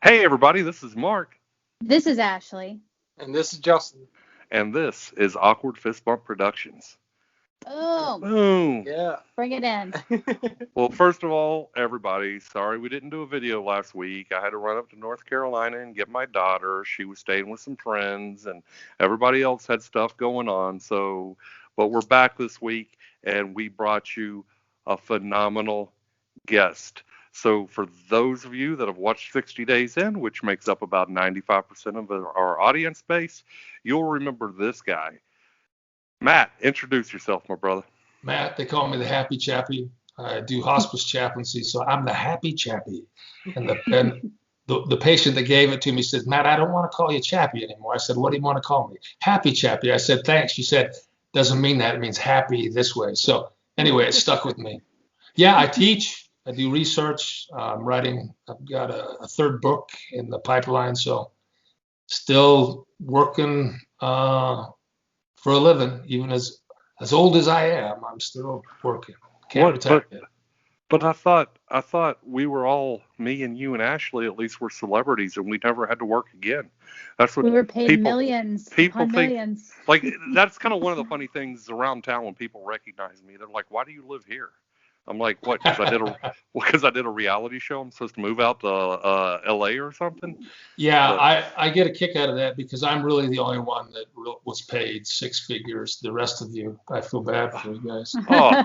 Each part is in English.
Hey, everybody, this is Mark, This is Ashley. And this is Justin. and this is Awkward Fist Bump Productions. Boom. Boom. Yeah. Bring it in. Well, first of all, everybody, sorry we didn't do a video last week. I had to run up to North Carolina and get my daughter. She was staying with some friends, and everybody else had stuff going on. But we're back this week, and we brought you a phenomenal guest. So, for those of you that have watched 60 Days In, which makes up about 95% of our audience base, you'll remember this guy. Matt, introduce yourself, my brother. Matt, they call me the Happy Chappy. I do hospice chaplaincy, so I'm the Happy Chappy. And the patient that gave it to me says, Matt, I don't want to call you Chappy anymore. I said, what do you want to call me? Happy Chappy. I said, thanks. She said, doesn't mean that. It means happy this way. So anyway, it stuck with me. Yeah, I teach. I do research. I'm writing. I've got a third book in the pipeline. So still working for a living, even as old as I am, I'm still working. Can't retire yet. But I thought we were all, me and you and Ashley at least, were celebrities, and we never had to work again. That's what We were paid people millions people upon think. millions. Like, that's kind of one of the funny things around town when people recognize me. They're like, "Why do you live here?" I'm like, "What? Because I did a reality show. I'm supposed to move out to L.A. or something." Yeah, But I get a kick out of that because I'm really the only one that was paid six figures. The rest of you, I feel bad for you guys. oh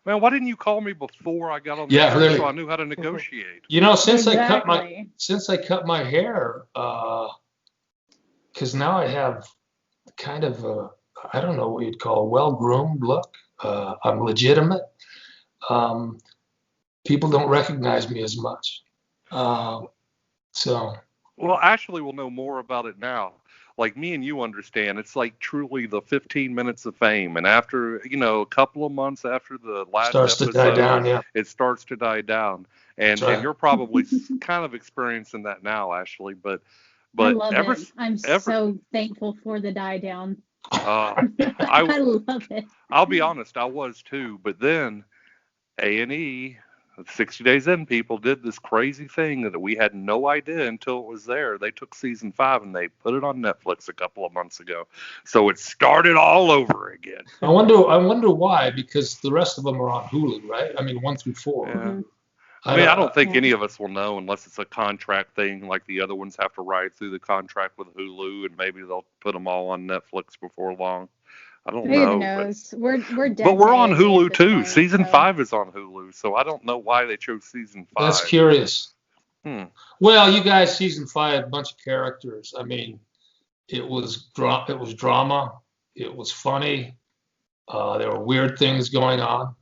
man, why didn't you call me before I got on the Yeah, show so I really. knew how to negotiate? You know, Exactly. since I cut my hair, because now I have kind of a, I don't know what you'd call a well-groomed look. I'm legitimate. Um, People don't recognize me as much. So Well, Ashley will know more about it now. Like me and you understand, it's like truly the 15 minutes of fame. And after, a couple of months after the last starts to die episode, down. Yeah, it starts to die down. that's And right. you're probably kind of experiencing that now, Ashley. But I but love ever it. I'm ever so thankful for the die down. uh I I love it. I'll be honest, I was too. But then A&E, 60 Days In people did this crazy thing that we had no idea until it was there. They took season 5 and they put it on Netflix a couple of months ago. So it started all over again. I wonder why, because the rest of them are on Hulu, right? I mean, 1 through 4. Yeah. Hmm. I I mean, don't. I don't think Yeah. any of us will know unless it's a contract thing, like the other ones have to ride through the contract with Hulu, and maybe they'll put them all on Netflix before long. I don't Who know, but knows? We're but dead to we're on A&E at Hulu this too. point. Season So 5 is on Hulu, so I don't know why they chose season That's 5. curious. Hmm. Well, you guys, season 5, a bunch of characters. I mean, it was drama, it was funny. There were weird things going on.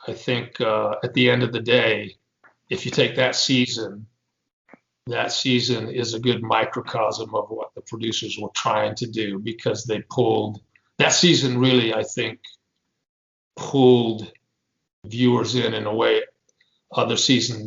I think at the end of the day, if you take that season is a good microcosm of what the producers were trying to do because they pulled that season really, I think, pulled viewers in a way other seasons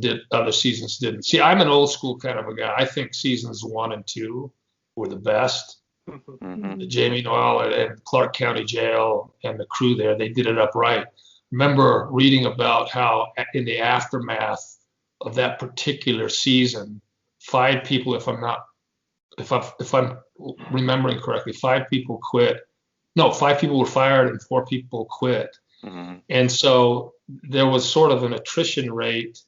didn't. See, I'm an old school kind of a guy. I think seasons 1 and 2 were the best. Hmm. Jamie Noel and Clark County Jail and the crew there, they did it up right. Remember reading about how in the aftermath of that particular season, 5 people, if I'm remembering correctly, 5 people quit. No, 5 people were fired and 4 people quit. Hmm. And so there was sort of an attrition rate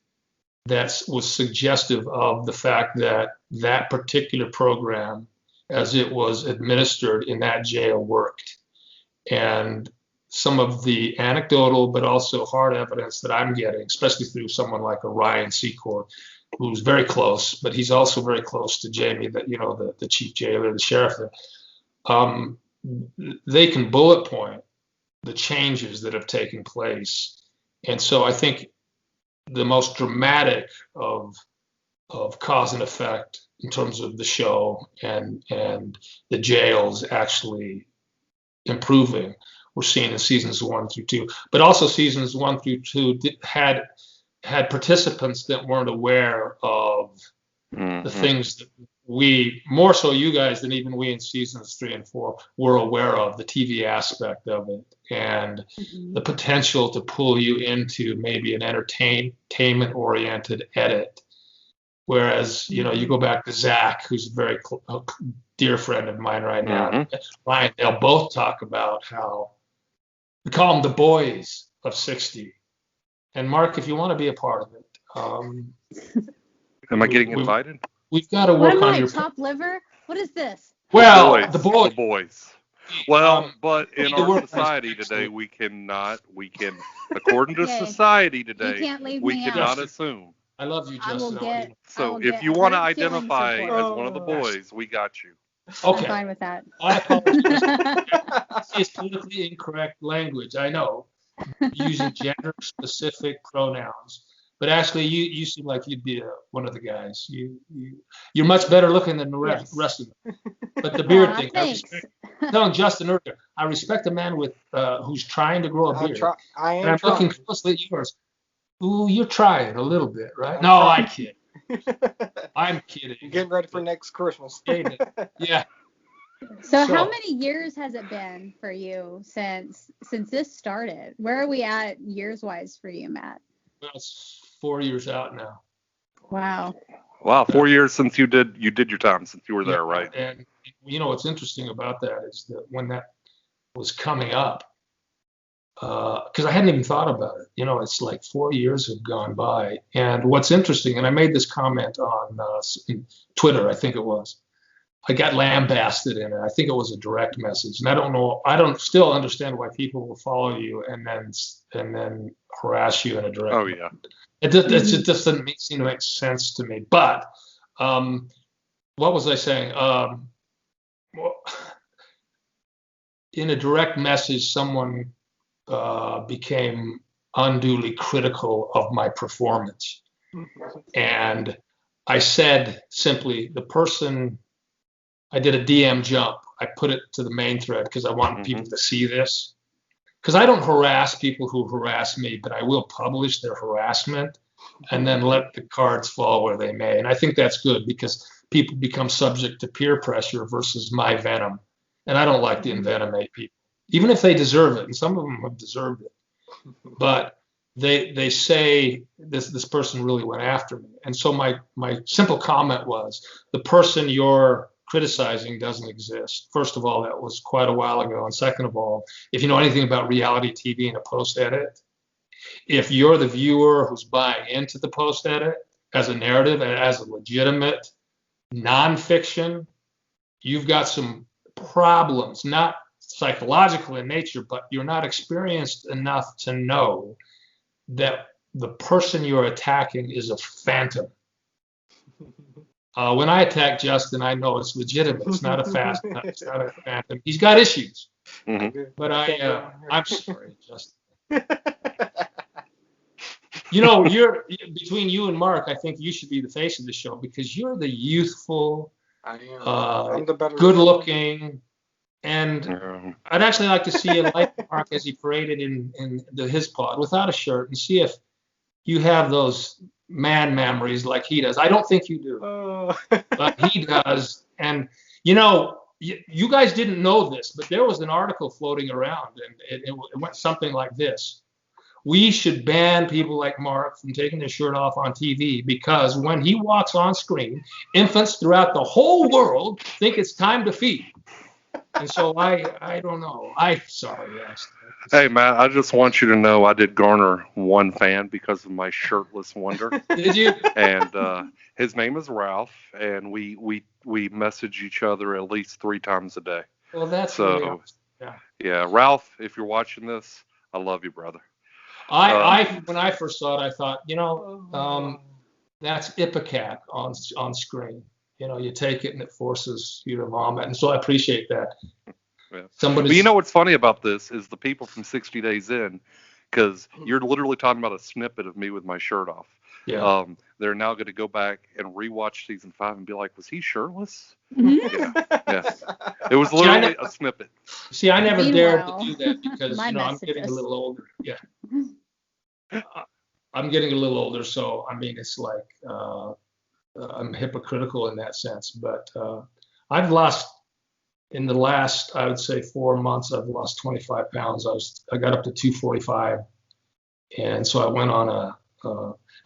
that was suggestive of the fact that that particular program, as it was administered in that jail, worked. And some of the anecdotal but also hard evidence that I'm getting, especially through someone like a Ryan Secord, who's very close, but he's also very close to Jamie, the chief jailer, the sheriff there. Um, they can bullet point the changes that have taken place. And so I think the most dramatic of cause and effect in terms of the show and the jails actually improving, we're seeing in seasons 1 through 2. But also seasons 1 through 2 had participants that weren't aware of the Hmm. things that we, more so you guys than even we in seasons 3 and 4, were aware of, the TV aspect of it and mhm. the potential to pull you into maybe an entertainment oriented edit Whereas, you go back to Zach, who's a very dear friend of mine right now, Ryan, they'll both talk about how we call them the boys of 60. And Mark, if you want to be a part of it, am I getting invited? We've got to What work am on I, your. chopped liver? What is this? Well, the boys. Well, but in our work society today, we can, according to Yay. society You today, can't leave we me cannot out. assume. I love you, I will Justin. get. I So will if get you want to hurt feelings identify support. as one of the boys, we got you. I'm Okay, fine with that. I apologize. It's politically incorrect language, I know, using gender-specific pronouns. But actually, you seem like you'd be one of the guys. You're much better looking than the rest of them. But the beard thing, Thanks. telling Justin earlier, I respect a man with who's trying to grow a beard. I'm looking closely at yours. Ooh, you're trying a little bit, right? No, I kid. I'm kidding. You're getting ready for next Christmas. Yeah. So how many years has it been for you since this started? Where are we at years-wise for you, Matt? Well, it's 4 years out now. Wow. Wow, 4 years since you did your time, since you were there, right? And what's interesting about that is that when that was coming up, because I hadn't even thought about it. It's like 4 years have gone by. And what's interesting, and I made this comment on Twitter, I think it was, I got lambasted in it. I think it was a direct message. And I don't know, I don't still understand why people will follow you and then harass you in a direct message. Yeah. It just doesn't seem to make sense to me. But what was I saying? In a direct message, someone became unduly critical of my performance. And I said simply, I did a DM jump. I put it to the main thread because I wanted people to see this. Because I don't harass people who harass me, but I will publish their harassment and then let the cards fall where they may. And I think that's good because people become subject to peer pressure versus my venom. And I don't like to envenomate people, even if they deserve it. And some of them have deserved it. But they say this person really went after me. And so my simple comment was, the person you're criticizing doesn't exist. First of all, that was quite a while ago. And second of all, if you know anything about reality TV and a post-edit, if you're the viewer who's buying into the post-edit as a narrative and as a legitimate nonfiction, you've got some problems, not psychological in nature, but you're not experienced enough to know that the person you're attacking is a phantom. When I attack Justin, I know it's legitimate. It's not a it's not a phantom. He's got issues. But I'm sorry, Justin. You're between you and Mark, I think you should be the face of the show because you're the youthful, I'm the better good-looking, and I'd actually like to see a light Mark as he paraded in his pod without a shirt and see if you have those man memories like he does. I don't think you do, but he does. And you guys didn't know this, but there was an article floating around, and it went something like this: we should ban people like Mark from taking their shirt off on TV because when he walks on screen, infants throughout the whole world think it's time to feed. And so I don't know. Sorry. Hey, Matt, I just want you to know I did garner one fan because of my shirtless wonder. Did you? And his name is Ralph, and we message each other at least 3 times a day. Well, that's really awesome. Yeah, Ralph, if you're watching this, I love you, brother. When I first saw it, I thought, that's Ipecac on screen. You take it and it forces you to vomit. And so I appreciate that. Yeah. But you know what's funny about this is the people from 60 Days In, because you're literally talking about a snippet of me with my shirt off. Yeah. They're now going to go back and rewatch season 5 and be like, was he shirtless? Mm-hmm. Yeah. It was literally a snippet. See, I never dared to do that because I'm getting a little older. Yeah. I'm getting a little older, so it's like I'm hypocritical in that sense. But I've lost, in the last, I would say 4 months, I've lost 25 pounds. I got up to 245, and so I went on a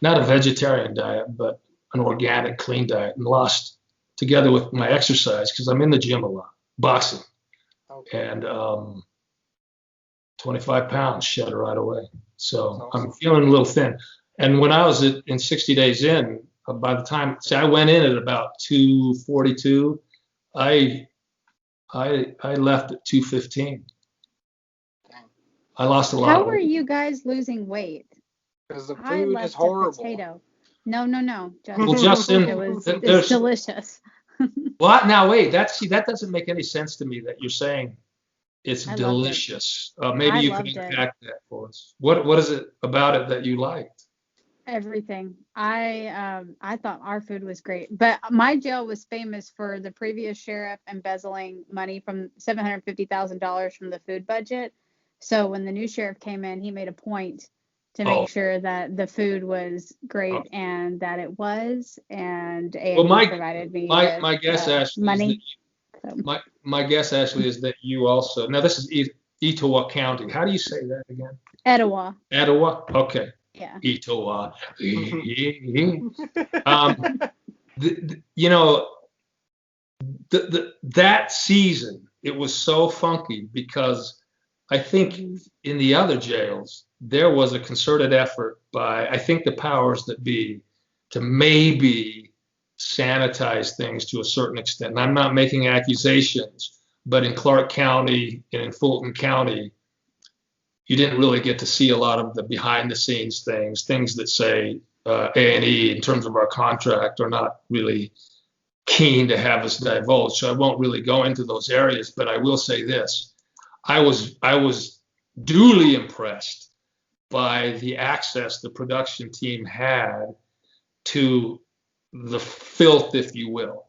not a vegetarian diet, but an organic, clean diet and lost, together with my exercise, because I'm in the gym a lot, boxing, and 25 pounds shed right away. So I'm feeling a little thin. And when I was in 60 days in, by the time, I went in at about 242, I left at 215. I lost a lot. How are you guys losing weight? Because the I food left is horrible. a potato. No, Justin. Well, Justin, it's delicious. What? Now wait, that doesn't make any sense to me that you're saying it's I delicious. Maybe you can unpack that for us. What is it about it that you liked? Everything. I thought our food was great, but my jail was famous for the previous sheriff embezzling money from $750,000 from the food budget. So when the new sheriff came in, he made a point to make sure that the food was great and that it was. And AFBP provided me my guess, Ashley, money. My guess, Ashley, is that you also, now this is Etowah County. How do you say that again? Etowah. Etowah? Okay. Yeah. Etowah. That season, it was so funky because I think in the other jails, there was a concerted effort by, I think, the powers that be to maybe sanitize things to a certain extent. And I'm not making accusations, but in Clark County and in Fulton County, you didn't really get to see a lot of the behind the scenes things that say A&E in terms of our contract are not really keen to have us divulge. So I won't really go into those areas, but I will say this. I was duly impressed by the access the production team had to the filth, if you will,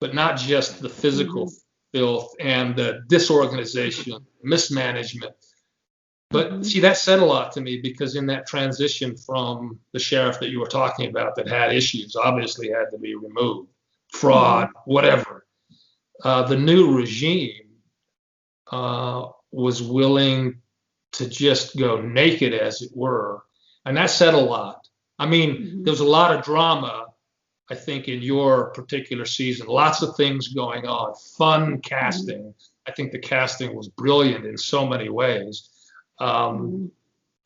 but not just the physical filth and the disorganization, mismanagement. But see, that said a lot to me because in that transition from the sheriff that you were talking about that had issues, obviously had to be removed, fraud, whatever, the new regime was willing to just go naked, as it were. And that said a lot. I mean, there was a lot of drama, I think, in your particular season. Lots of things going on. Fun casting. I think the casting was brilliant in so many ways. And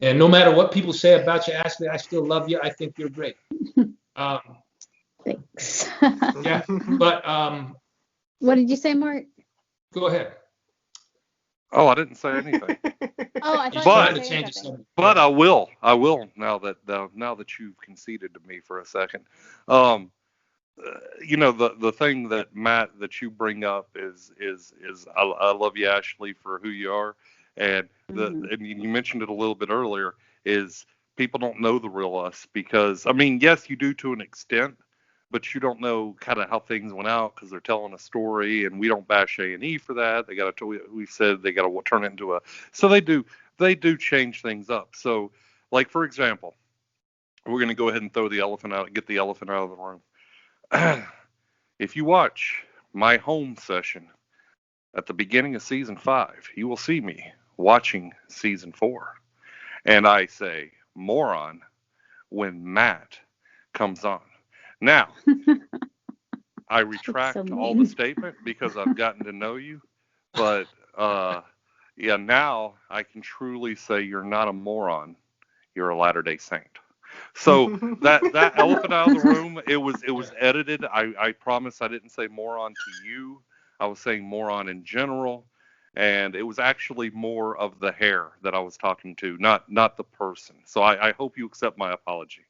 no matter what people say about you, Ashley, I still love you. I think you're great. Thanks. Yeah, but what did you say, Mark? Go ahead. Oh, I didn't say anything. Oh, I thought you But- were saying something. But I will now that you've conceded to me for a second. The thing that Matt that you bring up is I love you, Ashley, for who you are, and and you mentioned it a little bit earlier, is people don't know the real us because, I mean, yes, you do to an extent, but you don't know kind of how things went out because they're telling a story, and we don't bash A&E for that. They got to, we said they got to turn it into so they do change things up. So, like, for example, we're going to go ahead and get the elephant out of the room. If you watch my home session at the beginning of season 5, you will see me watching season 4. And I say moron when Matt comes on. Now, I retract all the statement because I've gotten to know you. But, now I can truly say you're not a moron. You're a Latter-day Saint. So that elephant out of the room, it was edited. I promise I didn't say moron to you. I was saying moron in general. And it was actually more of the hair that I was talking to, not the person. So I hope you accept my apology.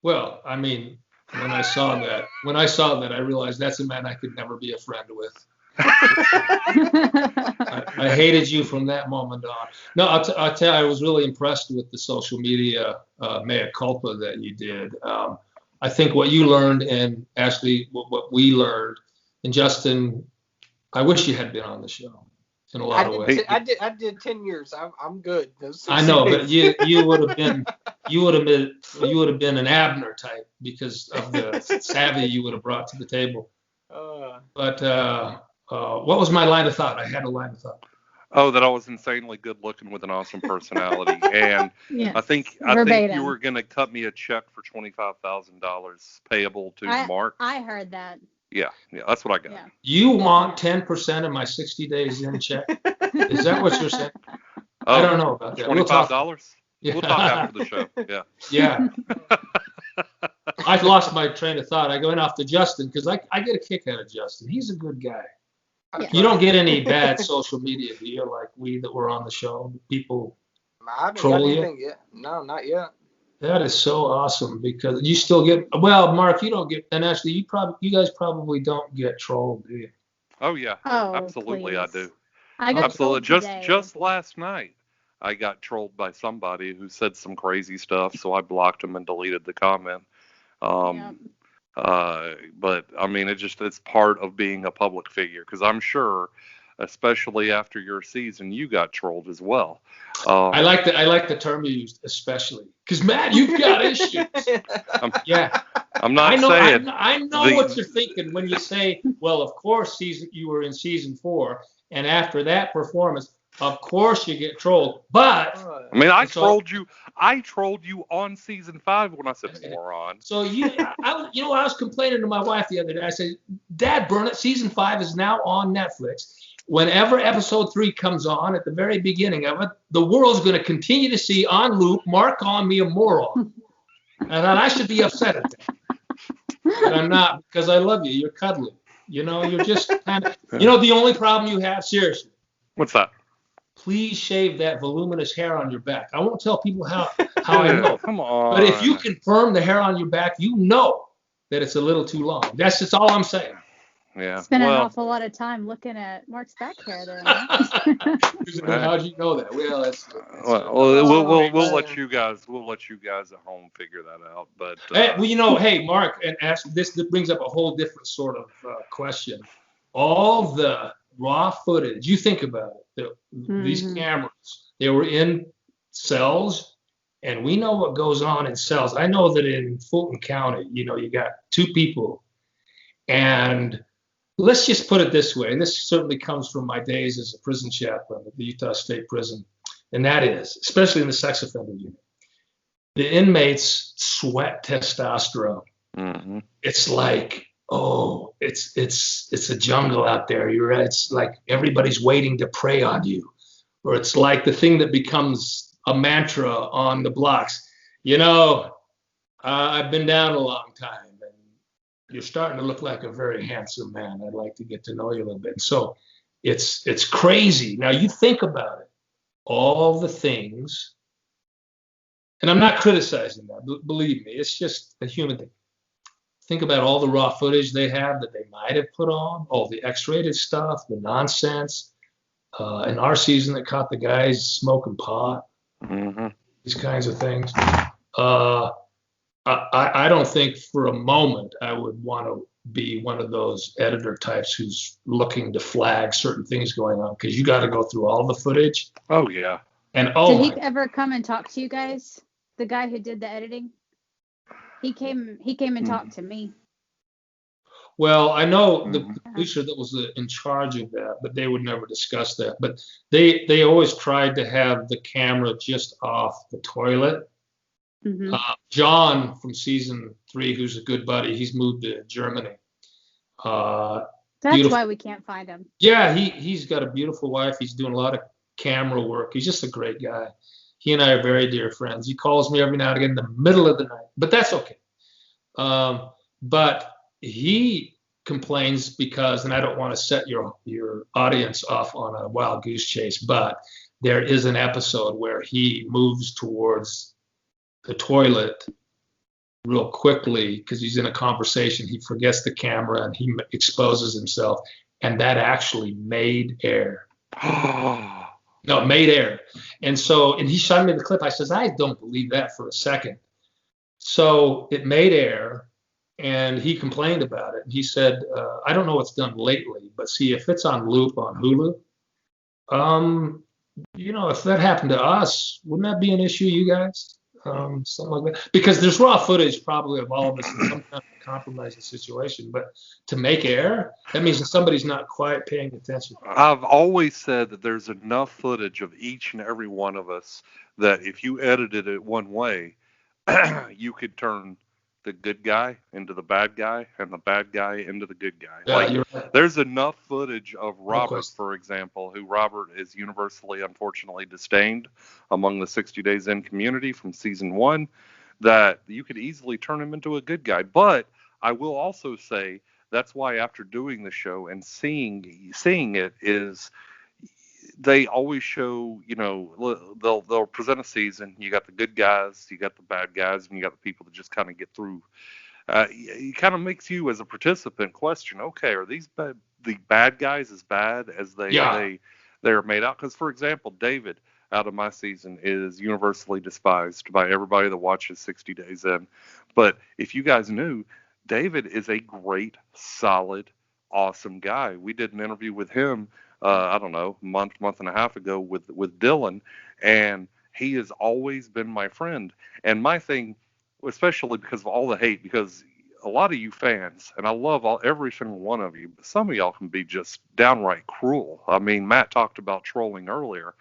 Well, I mean, when I saw that, I realized that's a man I could never be a friend with. I hated you from that moment on. No, I'll tell you, I was really impressed with the social media mea culpa that you did. I think what you learned, and Ashley, what we learned, and Justin, I wish you had been on the show in a lot of ways. I did 10 years. I'm good. I know, but you would have been an Abner type because of the savvy you would have brought to the table. But what was my line of thought? I had a line of thought. Oh, that I was insanely good looking with an awesome personality, and Yeah. I think Verbatim. you were gonna cut me a check for $25,000 payable to Mark. I heard that. Yeah, that's what I got. Yeah. You want 10% of my 60 days in check? Is that what you're saying? I don't know about that. $25. Yeah. We'll talk after the show. Yeah. Yeah. I've lost my train of thought. I go in off to Justin because I get a kick out of Justin. He's a good guy. Yeah. You don't get any bad social media, do you? Like we that were on the show, people I haven't troll got you. anything yet. No, not yet. That is so awesome because you still get. Well, Mark, you don't get, and actually, you guys probably don't get trolled, do you? Oh yeah. Oh, Absolutely, I please. do. I got Absolutely. trolled today. Just last night, I got trolled by somebody who said some crazy stuff, so I blocked him and deleted the comment. Yep. But I mean, it's part of being a public figure, because I'm sure, especially after your season, you got trolled as well. I like the term you used, especially because Matt, you've got issues. Yeah. I'm not saying. I know what you're thinking when you say, well, of course, you were in season 4, and after that performance, of course you get trolled. But I mean, I trolled you on season 5 when I said moron. So I was complaining to my wife the other day. I said, Dad, burn it. Season 5 is now on Netflix. Whenever episode 3 comes on at the very beginning of it, the world's going to continue to see on loop Mark calling me a moron. And I should be upset at that. But I'm not, because I love you. You're cuddly. You're just kind of, the only problem you have, seriously. What's that? Please shave that voluminous hair on your back. I won't tell people how I know. Come on. But if you confirm the hair on your back, you know that it's a little too long. That's just all I'm saying. Yeah. Spent an awful lot of time looking at Mark's back hair there. How'd you know that? Well, we'll let you guys at home figure that out. But hey, Mark, and this brings up a whole different sort of question. All the raw footage, you think about it. These cameras, they were in cells, and we know what goes on in cells. I know that in Fulton County, you got 2 people, and let's just put it this way, and this certainly comes from my days as a prison chaplain at the Utah State Prison, and that is, especially in the sex offender unit, the inmates sweat testosterone. Mm-hmm. It's like, it's a jungle out there. You're right. It's like everybody's waiting to prey on you, or it's like the thing that becomes a mantra on the blocks. I've been down a long time. You're starting to look like a very handsome man. I'd like to get to know you a little bit. So it's crazy. Now you think about it, all the things, and I'm not criticizing that. Believe me, it's just a human thing. Think about all the raw footage they have that they might have put on, all the X-rated stuff, the nonsense. In our season, that caught the guys smoking pot, these kinds of things. I don't think for a moment I would want to be one of those editor types who's looking to flag certain things going on, because you got to go through all the footage. Oh yeah. And did he ever come and talk to you guys? The guy who did the editing? He came and talked to me. Well, I know the producer that was in charge of that, but they would never discuss that. But they always tried to have the camera just off the toilet. Mm-hmm. John from season 3, who's a good buddy, he's moved to Germany. That's why we can't find him. Yeah, he's got a beautiful wife. He's doing a lot of camera work. He's just a great guy. He and I are very dear friends. He calls me every now and again in the middle of the night, but that's okay. But he complains because, and I don't want to set your audience off on a wild goose chase, but there is an episode where he moves towards the toilet real quickly because he's in a conversation. He forgets the camera and he exposes himself, and that actually made air. No, it made air. And he shot me the clip. I says, I don't believe that for a second. So it made air, and he complained about it. He said, I don't know what's done lately, but see, if it's on loop on Hulu, if that happened to us, wouldn't that be an issue, you guys? something like that. Because there's raw footage probably of all of us in some kind of compromising situation. But to make air, that means that somebody's not quite paying attention. I've always said that there's enough footage of each and every one of us that if you edited it one way, you could turn the good guy into the bad guy and the bad guy into the good guy. Yeah, Like, you're right. there's enough footage of Robert, question. for example, who Robert is universally, unfortunately, disdained among the 60 Days In community from season 1, that you could easily turn him into a good guy. But I will also say that's why after doing the show and seeing it is they always show, they'll present a season. You got the good guys, you got the bad guys, and you got the people that just kind of get through. It kind of makes you as a participant question, okay, are these the bad guys as bad as they're made out? Because, for example, David out of my season is universally despised by everybody that watches 60 Days In. But if you guys knew, David is a great, solid, awesome guy. We did an interview with him, I don't know, month and a half ago with Dylan, and he has always been my friend. And my thing, especially because of all the hate, because a lot of you fans, and I love every single one of you, but some of y'all can be just downright cruel. I mean, Matt talked about trolling earlier,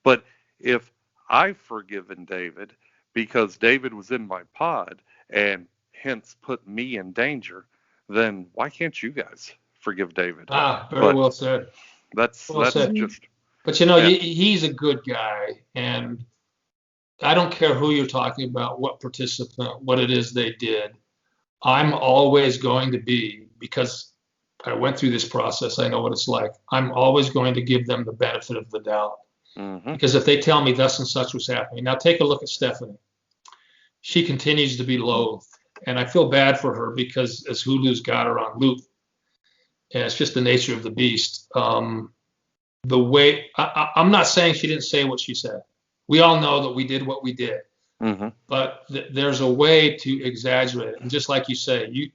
but if I've forgiven David because David was in my pod and hence put me in danger, then why can't you guys forgive David? Very well said. That's said. just. But he's a good guy, and I don't care who you're talking about, what participant, what it is they did. I'm always going to be, because I went through this process, I know what it's like. I'm always going to give them the benefit of the doubt. Mm-hmm. Because if they tell me thus and such was happening. Now take a look at Stephanie. She continues to be loathed. And I feel bad for her because as Hulu's got her on loop, and it's just the nature of the beast. The way I'm not saying she didn't say what she said. We all know that we did what we did, but there's a way to exaggerate it. And just like you say,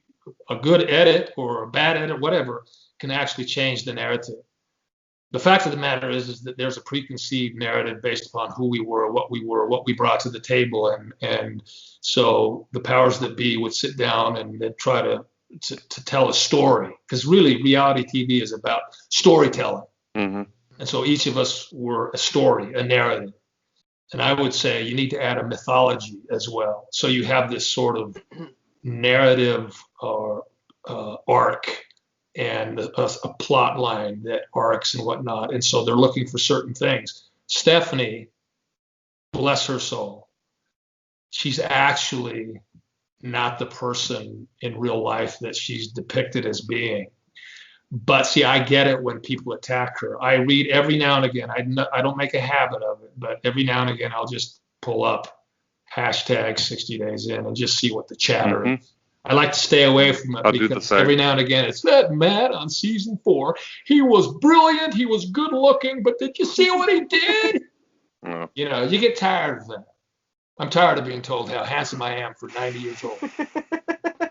a good edit or a bad edit, whatever, can actually change the narrative. The fact of the matter is that there's a preconceived narrative based upon who we were, what we brought to the table, and so the powers that be would sit down and they'd try to tell a story, because really reality TV is about storytelling. Mm-hmm. And so each of us were a story, a narrative. And I would say you need to add a mythology as well. So you have this sort of narrative or arc and a plot line that arcs and whatnot. And so they're looking for certain things. Stephanie, bless her soul, she's actually not the person in real life that she's depicted as being. But see, I get it when people attack her. I read every now and again. I don't make a habit of it, but every now and again, I'll just pull up hashtag 60 Days In and just see what the chatter is. I like to stay away from it because every now and again, it's that Matt on season 4. He was brilliant. He was good looking, but did you see what he did? You get tired of that. I'm tired of being told how handsome I am for 90 years old.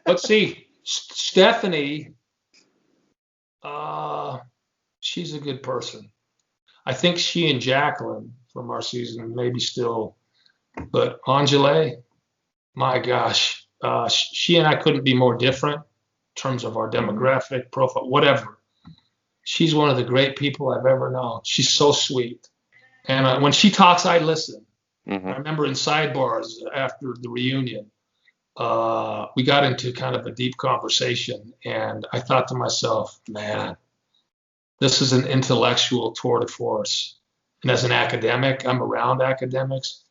But see, Stephanie, she's a good person. I think she and Jacqueline from our season maybe still, but Angela, my gosh, she and I couldn't be more different in terms of our demographic profile, whatever. She's one of the great people I've ever known. She's so sweet. And when she talks, I listen. I remember in sidebars after the reunion, we got into kind of a deep conversation, and I thought to myself, man, this is an intellectual tour de force. And as an academic, I'm around academics.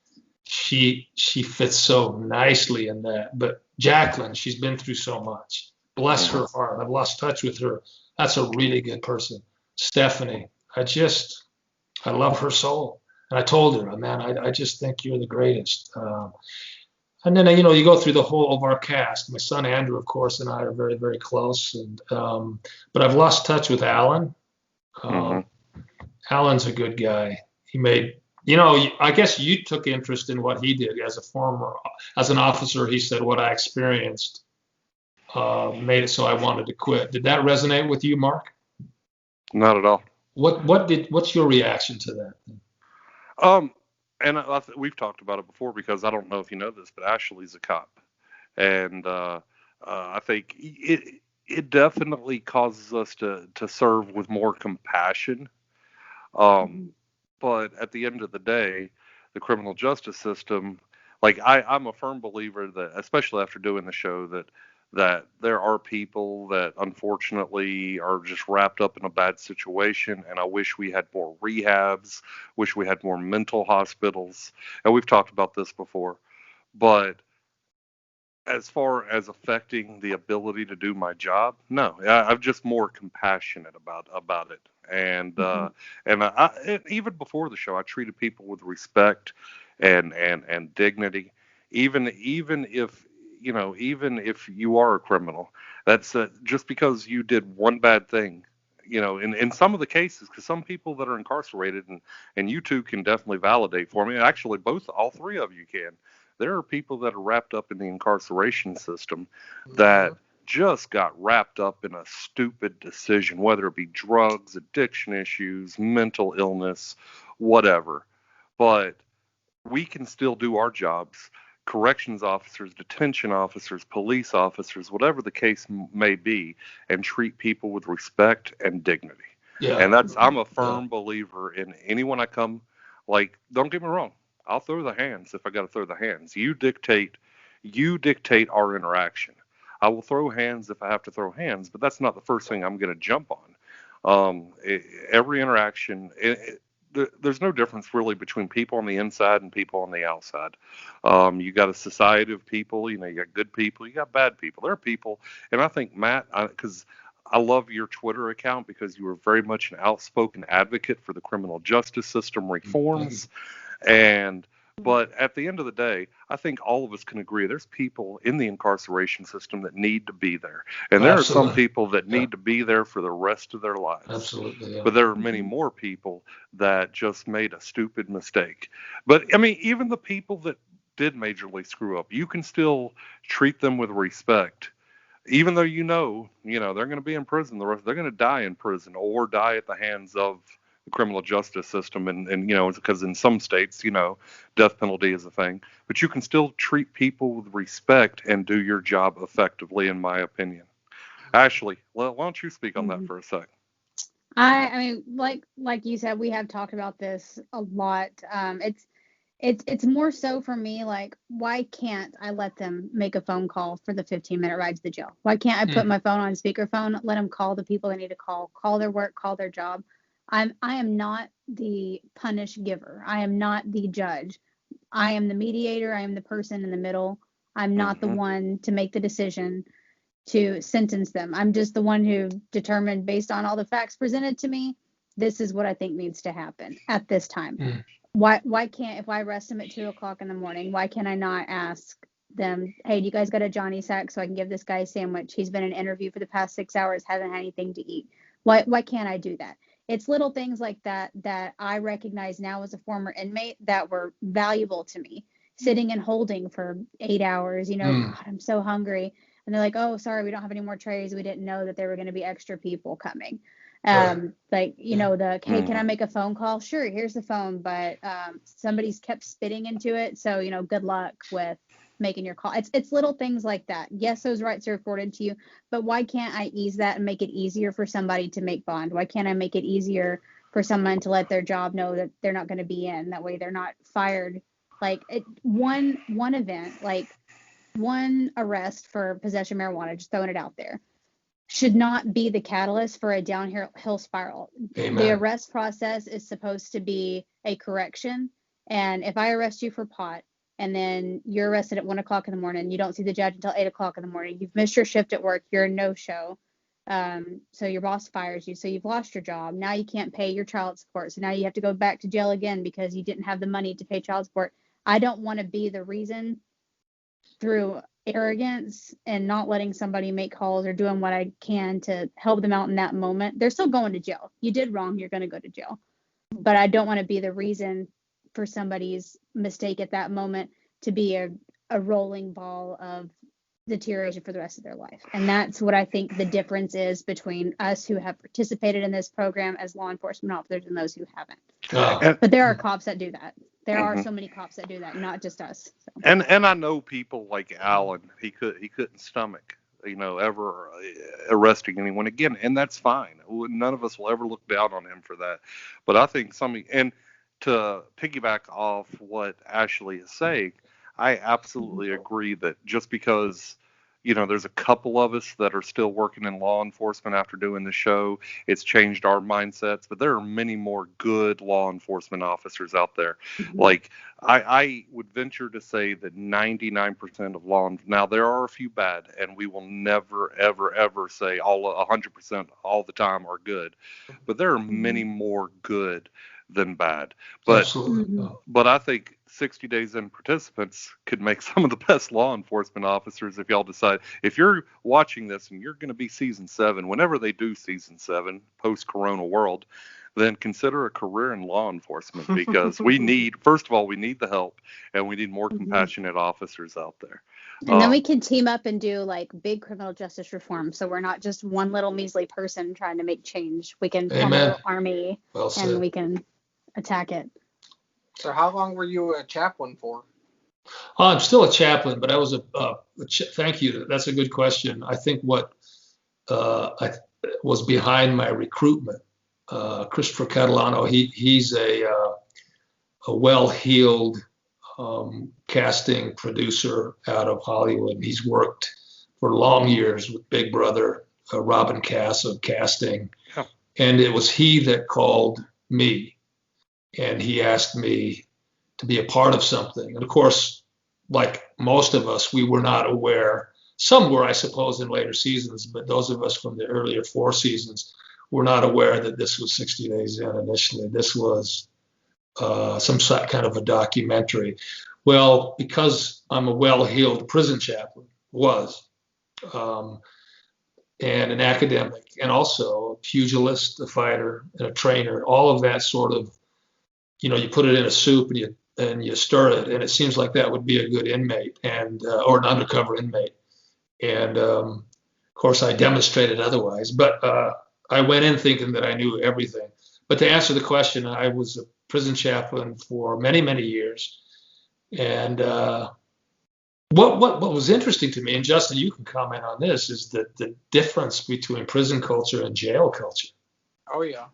She fits so nicely in that. But Jacqueline, she's been through so much. Bless her heart. I've lost touch with her. That's a really good person. Stephanie, I love her soul. And I told her, man, I just think you're the greatest. And then, you go through the whole of our cast. My son, Andrew, of course, and I are very, very close. And but I've lost touch with Alan. Alan's a good guy. He made, I guess you took interest in what he did as an officer. He said what I experienced made it so I wanted to quit. Did that resonate with you, Mark? Not at all. What's your reaction to that? and we've talked about it before because I don't know if you know this, but Ashley's a cop, and I think it definitely causes us to serve with more compassion. Um, but at the end of the day, the criminal justice system, like I'm a firm believer that, especially after doing the show, that there are people that unfortunately are just wrapped up in a bad situation, and I wish we had more rehabs, wish we had more mental hospitals, and we've talked about this before. But as far as affecting the ability to do my job, no, I'm just more compassionate about it. And even before the show, I treated people with respect and dignity, even if even if you are a criminal. That's just because you did one bad thing. In some of the cases, because some people that are incarcerated, and you two can definitely validate for me. Actually, all three of you can. There are people that are wrapped up in the incarceration system that just got wrapped up in a stupid decision, whether it be drugs, addiction issues, mental illness, whatever. But we can still do our jobs. Corrections officers, detention officers, police officers, whatever the case may be, and treat people with respect and dignity. Yeah. And I'm a firm believer in anyone I come, like, don't get me wrong, I'll throw the hands if I got to throw the hands. You dictate our interaction. I will throw hands if I have to throw hands, but that's not the first thing I'm going to jump on. Every interaction, there's no difference really between people on the inside and people on the outside. You got a society of people, you got good people, you got bad people. There are people, and I think, Matt, because I love your Twitter account because you were very much an outspoken advocate for the criminal justice system reforms. But at the end of the day, I think all of us can agree there's people in the incarceration system that need to be there. And there are some people that need to be there for the rest of their lives. Absolutely. Yeah. But there are many more people that just made a stupid mistake. But I mean, even the people that did majorly screw up, you can still treat them with respect. Even though they're going to be in prison they're going to die in prison or die at the hands of the criminal justice system, and because in some states, death penalty is a thing, but you can still treat people with respect and do your job effectively, in my opinion. Ashley, why don't you speak on that for a sec? I mean, like you said, we have talked about this a lot. It's more so for me, like, why can't I let them make a phone call for the 15-minute ride to the jail? Why can't I put my phone on speakerphone, let them call the people they need to call their work, call their job? I am not the punish giver. I am not the judge. I am the mediator. I am the person in the middle. I'm not the one to make the decision to sentence them. I'm just the one who determined, based on all the facts presented to me, this is what I think needs to happen at this time. Why can't, if I arrest them at 2:00 in the morning, why can I not ask them, hey, do you guys got a Johnny sack so I can give this guy a sandwich? He's been in an interview for the past 6 hours, hasn't had anything to eat. Why can't I do that? It's little things like that I recognize now as a former inmate that were valuable to me. Sitting and holding for 8 hours, God, I'm so hungry. And they're like, oh, sorry, we don't have any more trays. We didn't know that there were going to be extra people coming. Hey, can I make a phone call? Sure, here's the phone, but somebody's kept spitting into it. So, good luck with making your call. It's little things like that. Yes, those rights are afforded to you, but why can't I ease that and make it easier for somebody to make bond? Why can't I make it easier for someone to let their job know that they're not going to be in? That way they're not fired. Like one event, like one arrest for possession of marijuana, just throwing it out there, should not be the catalyst for a downhill spiral. Amen. The arrest process is supposed to be a correction. And if I arrest you for pot, and then you're arrested at 1:00 in the morning, you don't see the judge until 8:00 in the morning, you've missed your shift at work, you're a no-show. So your boss fires you, so you've lost your job. Now you can't pay your child support. So now you have to go back to jail again because you didn't have the money to pay child support. I don't want to be the reason, through arrogance and not letting somebody make calls or doing what I can to help them out in that moment. They're still going to jail. You did wrong, you're going to go to jail. But I don't want to be the reason for somebody's mistake at that moment to be a rolling ball of deterioration for the rest of their life. And that's what I think the difference is between us who have participated in this program as law enforcement officers and those who haven't. But there are cops that do that. There are Mhm. so many cops that do that, not just us. So. And I know people like Alan. He couldn't stomach, ever arresting anyone again, and that's fine. None of us will ever look down on him for that. But I think and to piggyback off what Ashley is saying, I absolutely agree that just because there's a couple of us that are still working in law enforcement after doing the show, it's changed our mindsets. But there are many more good law enforcement officers out there. Mhm. Like I would venture to say that 99% of now there are a few bad, and we will never, ever, ever say all 100% all the time are good, but there are many more good than bad. But Absolutely. Mhm. but I think 60 Days In participants could make some of the best law enforcement officers if y'all decide. If you're watching this and you're going to be season 7, whenever they do season 7, post Corona world, then consider a career in law enforcement because first of all, we need the help and we need more Mhm. compassionate officers out there. And then we can team up and do like big criminal justice reform. So we're not just one little measly person trying to make change. We can form a Amen. little army Well and said. we can attack it. So how long were you a chaplain for? I'm still a chaplain, but I was thank you. That's a good question. I think what was behind my recruitment, Christopher Catalano, he's a well-heeled casting producer out of Hollywood. He's worked for long years with Big Brother, Robin Cass of casting. Yeah. And it was he that called me, and he asked me to be a part of something. And of course, like most of us, we were not aware. Some were, I suppose, in later seasons, but those of us from the earlier 4 seasons were not aware that this was 60 Days In initially. This was some kind of a documentary. Well, because I'm a well-heeled prison chaplain, and an academic, and also a pugilist, a fighter, and a trainer, all of that sort of, you put it in a soup and you stir it, and it seems like that would be a good inmate or an undercover inmate. And of course, I demonstrated otherwise. But I went in thinking that I knew everything. But to answer the question, I was a prison chaplain for many, many years. And what was interesting to me, and Justin, you can comment on this, is that the difference between prison culture and jail culture. Oh yeah,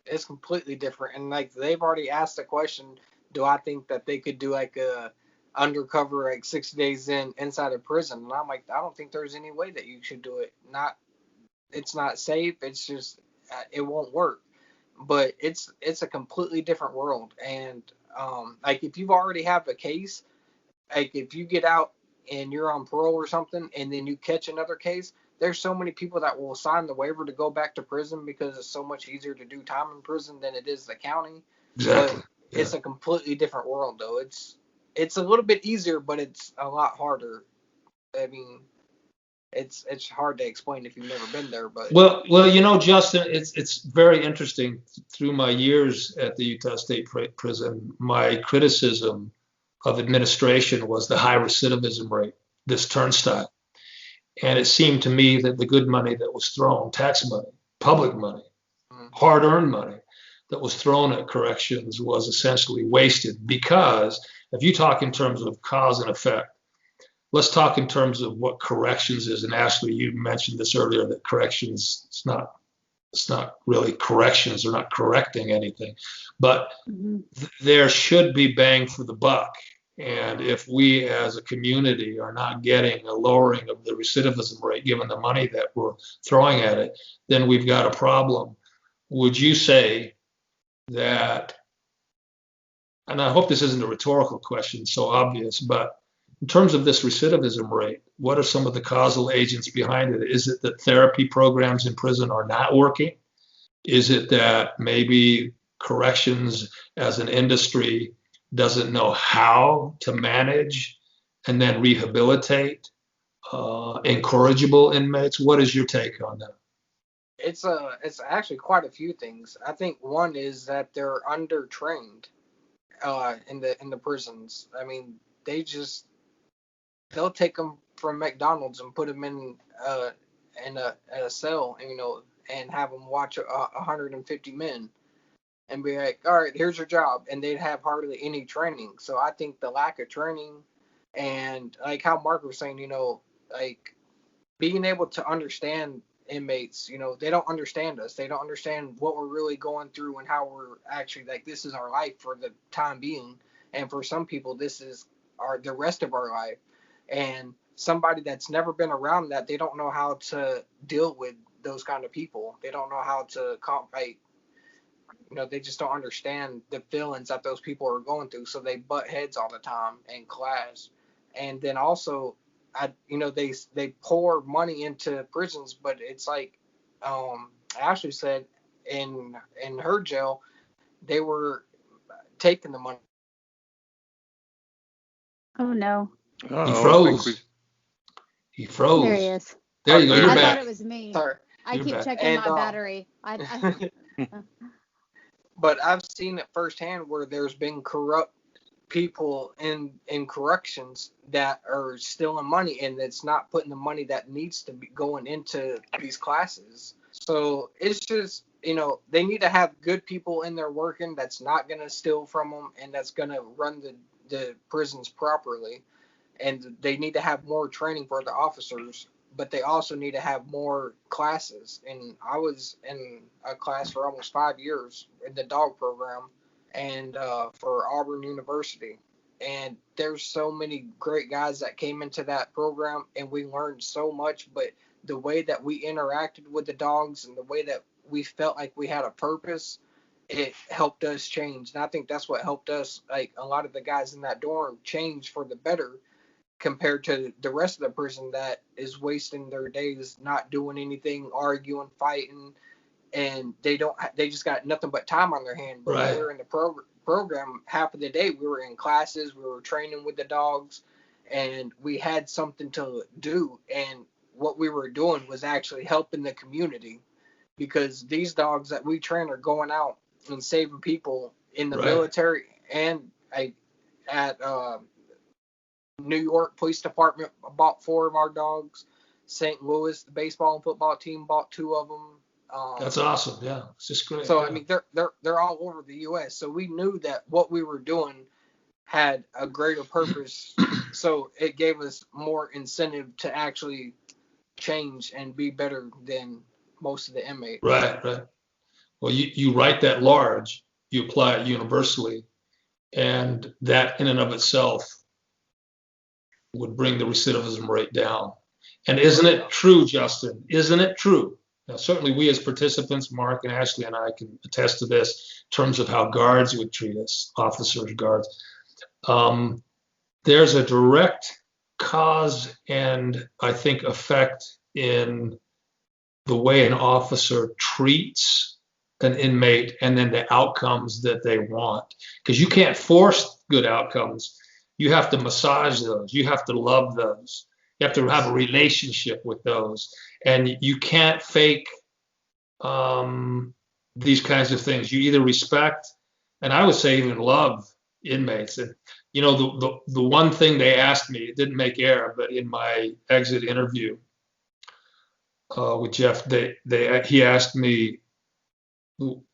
it's completely different. And like they've already asked the question, do I think that they could do like a undercover like 60 Days In inside a prison? And I'm like, I don't think there's any way that you should do it. It's not safe. It's just it won't work. But it's a completely different world. And like if you've already have a case, like if you get out and you're on parole or something, and then you catch another case, there's so many people that will sign the waiver to go back to prison because it's so much easier to do time in prison than it is the county. Exactly. But it's a completely different world, though. It's a little bit easier, but it's a lot harder. I mean, it's hard to explain if you've never been there. But well, Justin, it's very interesting. Through my years at the Utah State Prison, my criticism of administration was the high recidivism rate, this turnstile. And it seemed to me that the good money that was thrown, tax money, public money, hard-earned money that was thrown at corrections was essentially wasted. Because if you talk in terms of cause and effect, let's talk in terms of what corrections is. And Ashley, you mentioned this earlier, that corrections, it's not really corrections. They're not correcting anything. But there should be bang for the buck. And if we as a community are not getting a lowering of the recidivism rate, given the money that we're throwing at it, then we've got a problem. Would you say that, and I hope this isn't a rhetorical question, so obvious, but in terms of this recidivism rate, what are some of the causal agents behind it? Is it that therapy programs in prison are not working? Is it that maybe corrections as an industry doesn't know how to manage and then rehabilitate incorrigible inmates? What is your take on that? it's actually quite a few things. I think one is that they're undertrained in the prisons. I mean, they'll take them from McDonald's and put them in a cell, and have them watch 150 men. and be like, all right, here's your job. And they'd have hardly any training. So I think the lack of training and like how Mark was saying, like being able to understand inmates, they don't understand us. They don't understand what we're really going through and how we're actually like, this is our life for the time being. And for some people, this is the rest of our life. And somebody that's never been around that, they don't know how to deal with those kind of people. They don't know how to like, they just don't understand the feelings that those people are going through. So they butt heads all the time in class. And then also, they pour money into prisons, but it's like, Ashley said in her jail, they were taking the money. Oh no. He froze. He froze. There he is. There you go. You're I back. thought it was me. Sorry. I You're keep back. checking And, my battery. But I've seen it firsthand where there's been corrupt people in corrections that are stealing money, and it's not putting the money that needs to be going into these classes. So it's just, they need to have good people in there working that's not going to steal from them and that's going to run the prisons properly. And they need to have more training for the officers, but they also need to have more classes. And I was in a class for almost 5 years in the dog program and for Auburn University. And there's so many great guys that came into that program, and we learned so much. But the way that we interacted with the dogs and the way that we felt like we had a purpose, it helped us change. And I think that's what helped us, like a lot of the guys in that dorm, change for the better compared to the rest of the prison that is wasting their days not doing anything, arguing, fighting, and they just got nothing but time on their hand. But Right. when we were in the program, half of the day we were in classes, we were training with the dogs, and we had something to do. And what we were doing was actually helping the community, because these dogs that we train are going out and saving people in the Right. military. And at New York Police Department bought 4 of our dogs. St. Louis, the baseball and football team, bought 2 of them. That's awesome. Yeah, it's just great. So yeah. I mean, they're all over the U.S. So we knew that what we were doing had a greater purpose. So it gave us more incentive to actually change and be better than most of the inmates. Right. Well, you write that large, you apply it universally, and that in and of itself would bring the recidivism rate down. And isn't it true, Justin? Isn't it true? Now, certainly we as participants, Mark and Ashley and I can attest to this in terms of how guards would treat us, officers, guards. There's a direct cause and I think effect in the way an officer treats an inmate and then the outcomes that they want. Because you can't force good outcomes. You have to massage those. You have to love those. You have to have a relationship with those. And you can't fake these kinds of things. You either respect, and I would say even love inmates. And, the one thing they asked me, it didn't make air, but in my exit interview with Jeff, he asked me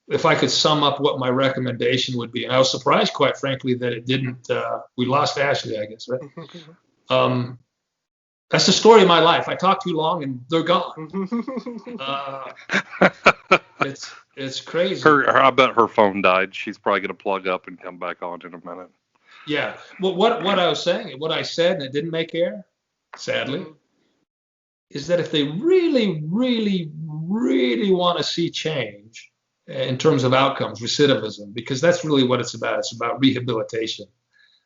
if I could sum up what my recommendation would be. And I was surprised, quite frankly, that it didn't. We lost Ashley, I guess, right? That's the story of my life. I talk too long and they're gone. It's crazy. I bet her phone died. She's probably going to plug up and come back on in a minute. Yeah. Well, what I was saying, what I said, and it didn't make air, sadly, is that if they really, really, really want to see change in terms of outcomes, recidivism, because that's really what it's about. It's about rehabilitation.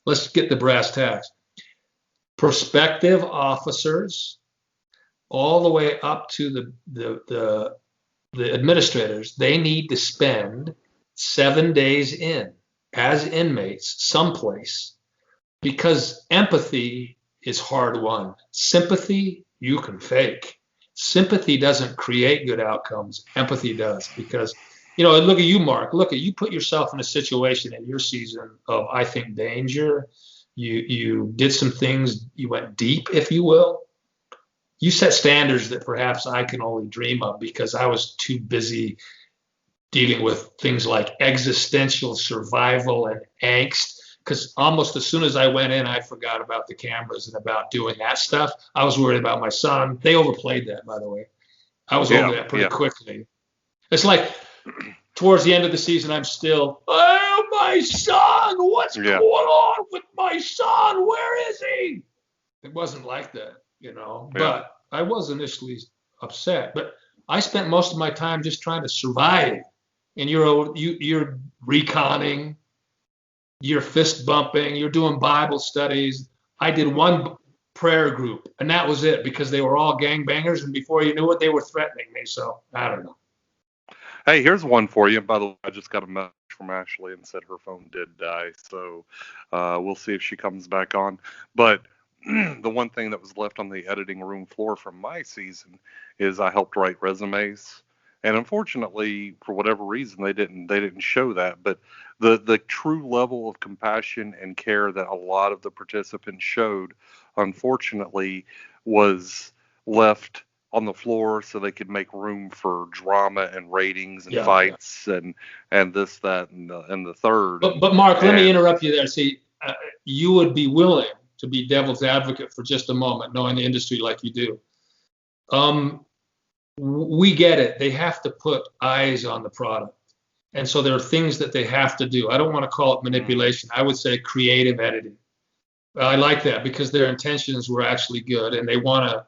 Let's get the brass tacks. Prospective officers, all the way up to the administrators, they need to spend 7 days in as inmates someplace, because empathy is hard won. Sympathy you can fake. Sympathy doesn't create good outcomes. Empathy does, because look at you, Mark. Look at you. Put yourself in a situation in your season of, I think, danger. You did some things. You went deep, if you will. You set standards that perhaps I can only dream of because I was too busy dealing with things like existential survival and angst. Because almost as soon as I went in, I forgot about the cameras and about doing that stuff. I was worried about my son. They overplayed that, by the way. I was over that pretty quickly. It's like towards the end of the season, I'm still, oh, my son, what's going on with my son? Where is he? It wasn't like that, but I was initially upset. But I spent most of my time just trying to survive. And you're reconning, you're fist bumping, you're doing Bible studies. I did one prayer group, and that was it, because they were all gangbangers, and before you knew it, they were threatening me. So I don't know. Hey, here's one for you. By the way, I just got a message from Ashley and said her phone did die, so we'll see if she comes back on. But the one thing that was left on the editing room floor from my season is I helped write resumes. And unfortunately, for whatever reason, they didn't show that. But the true level of compassion and care that a lot of the participants showed, unfortunately, was left on the floor so they could make room for drama and ratings and fights and this, that, and the third. But Mark, let me interrupt you there. See, you would be willing to be devil's advocate for just a moment, knowing the industry like you do. We get it. They have to put eyes on the product. And so there are things that they have to do. I don't want to call it manipulation. I would say creative editing. I like that because their intentions were actually good, and they want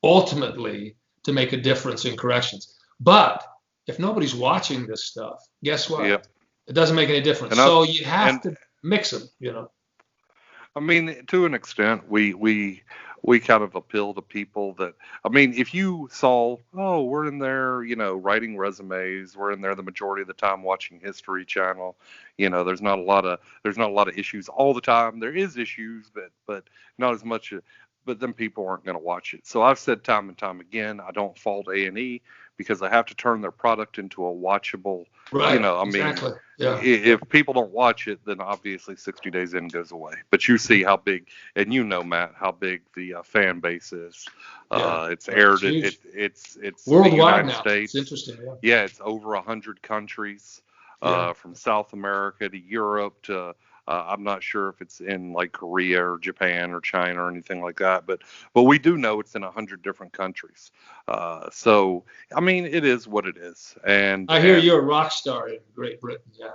ultimately to make a difference in corrections. But if nobody's watching this stuff, guess what? Yep. It doesn't make any difference. So you have to mix them, I mean, to an extent, we kind of appeal to people that, I mean, if you saw, we're in there, writing resumes, we're in there the majority of the time watching History Channel, there's not a lot of issues all the time. There is issues, but not as much. But then people aren't going to watch it. So I've said time and time again, I don't fault A&E because they have to turn their product into a watchable. Right. Exactly. If people don't watch it, then obviously 60 Days In goes away. But you see how big, and Matt, how big the fan base is. It's aired. It's worldwide in the United now. States. It's interesting. Yeah, it's over 100 countries, from South America to Europe to. I'm not sure if it's in like Korea or Japan or China or anything like that, but we do know it's in 100 different countries. So I mean, it is what it is. And I hear you're a rock star in Great Britain. Yeah.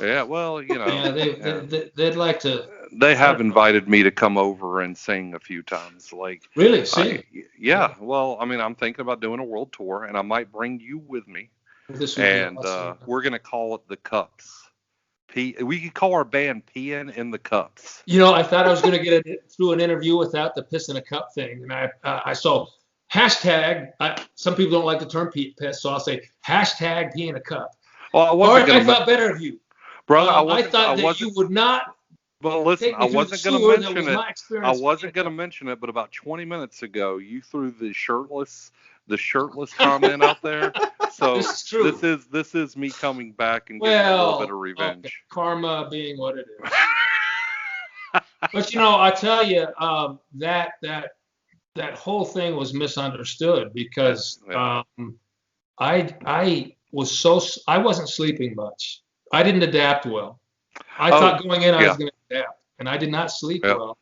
Yeah. Well, they'd like to. They have invited me to come over and sing a few times. Like really? Sing? Yeah. Well, I mean, I'm thinking about doing a world tour, and I might bring you with me. And we're gonna call it the Cups. We could call our band Peeing in the Cups. I thought I was going to get it through an interview without the piss in a cup thing. And I saw hashtag, some people don't like the term piss, so I'll say hashtag pee in a cup. Well, I thought better of you. Brother, I thought that you would not. Well, listen, I wasn't going to mention it. I wasn't going to mention it, but about 20 minutes ago, you threw the shirtless comment out there. So this is true. This is me coming back and getting a little bit of revenge. Okay. Karma being what it is. But I tell you, that whole thing was misunderstood because I wasn't sleeping much. I didn't adapt well. I thought going in I was going to adapt, and I did not sleep well.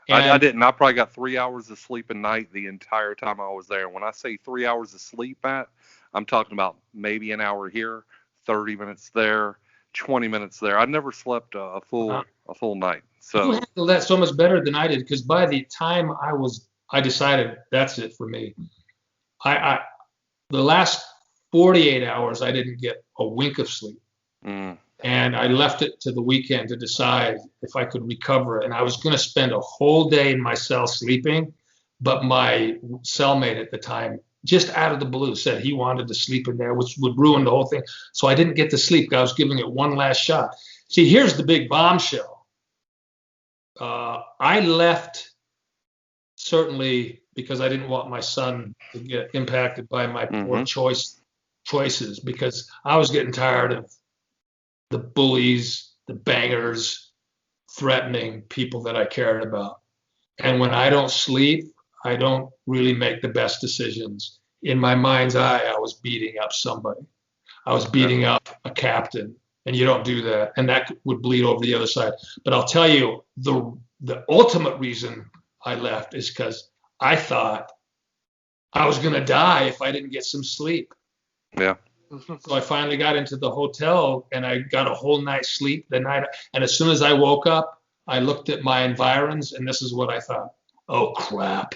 I didn't. I probably got 3 hours of sleep a night the entire time I was there. When I say 3 hours of sleep, Matt, I'm talking about maybe an hour here, 30 minutes there, 20 minutes there. I never slept a full night. So you handled that so much better than I did, because by the time I decided that's it for me. The last 48 hours I didn't get a wink of sleep. And I left it to the weekend to decide if I could recover. And I was going to spend a whole day in my cell sleeping, but my cellmate at the time, just out of the blue, said he wanted to sleep in there, which would ruin the whole thing. So I didn't get to sleep. I was giving it one last shot. See, here's the big bombshell. I left certainly because I didn't want my son to get impacted by my poor choices, because I was getting tired of the bullies, the bangers, threatening people that I cared about. And when I don't sleep, I don't really make the best decisions in my mind's eye, I was beating up somebody. I was beating up a captain, and you don't do that, and that would bleed over the other side. But I'll tell you, the ultimate reason I left is because I thought I was going to die if I didn't get some sleep. Yeah. So I finally got into the hotel, and I got a whole night's sleep the night. And as soon as I woke up, I looked at my environs, and this is what I thought. Oh, crap.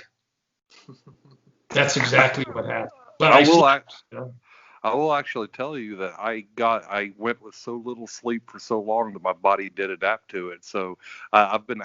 That's exactly what happened. But I will actually tell you that I went with so little sleep for so long that my body did adapt to it. So I've been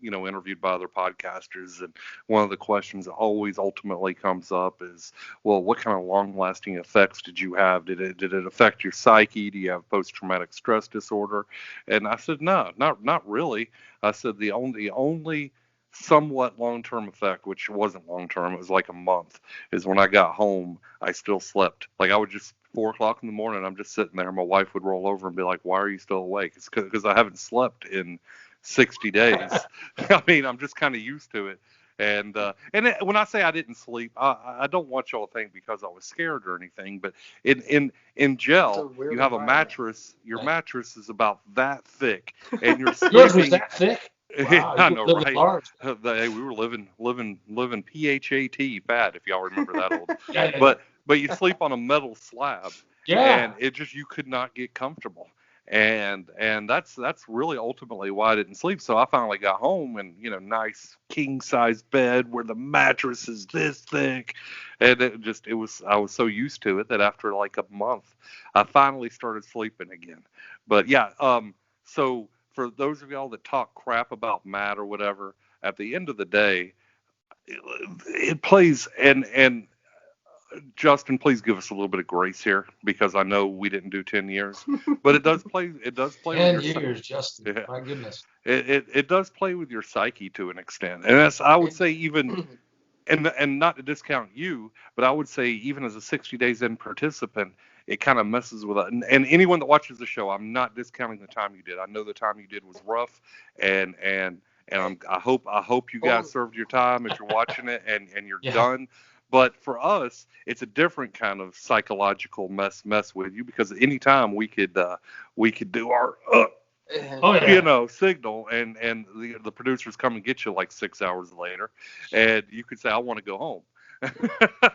interviewed by other podcasters, and one of the questions that always ultimately comes up is, well, what kind of long-lasting effects did you have? Did it affect your psyche? Do you have post-traumatic stress disorder? And I said, no, not really. I said the only somewhat long-term effect, which wasn't long-term, it was like a month, is when I got home, I still slept. Like I would just 4 o'clock in the morning, I'm just sitting there. My wife would roll over and be like, "Why are you still awake?" It's because I haven't slept in 60 days. I mean, I'm just kind of used to it. And when I say I didn't sleep, I don't want y'all to think because I was scared or anything. But in gel, you have a mattress. Your mattress is about that thick, and you're sleeping. Yours was that thick? Wow, I know, right? We were living PHAT fat, if y'all remember that old. Yeah. But you sleep on a metal slab, and you could not get comfortable, and that's really ultimately why I didn't sleep. So I finally got home, and nice king size bed where the mattress is this thick, and I was so used to it that after like a month, I finally started sleeping again. But yeah, so. For those of y'all that talk crap about Matt or whatever, at the end of the day, it plays. And Justin, please give us a little bit of grace here because I know we didn't do 10 years, but it does play. It does play. 10 years, Justin. Yeah. My goodness. It does play with your psyche to an extent, and that's I would say even. And not to discount you, but I would say even as a 60 days in participant, it kind of messes with it. And anyone that watches the show, I'm not discounting the time you did. I know the time you did was rough, and I hope you guys served your time if you're watching it and you're done. But for us, it's a different kind of psychological mess with you because at any time we could do our signal, and the producers come and get you like 6 hours later, and you could say, I want to go home.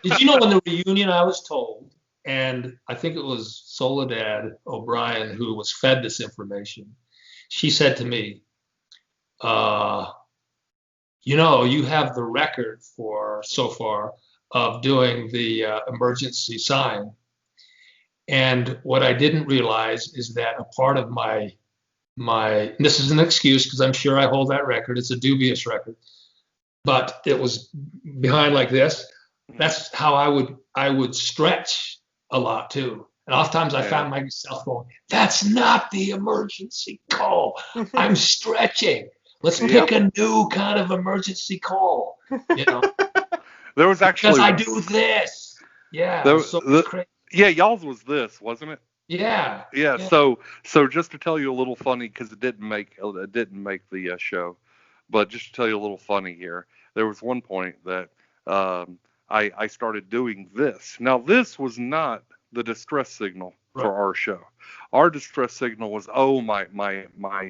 Did you know in the reunion I was told, and I think it was Soledad O'Brien who was fed this information, she said to me, you have the record for so far of doing the emergency sign. And what I didn't realize is that a part of my this is an excuse because I'm sure I hold that record. It's a dubious record, but it was behind like this. That's how I would stretch a lot too. And oftentimes I found myself going, "That's not the emergency call. I'm stretching. Let's pick a new kind of emergency call." There was actually because I do this. Yeah. Y'all's was this, wasn't it? Yeah. So just to tell you a little funny, because it didn't make the show, but just to tell you a little funny here, there was one point that I started doing this. Now this was not the distress signal for our show. Our distress signal was, oh my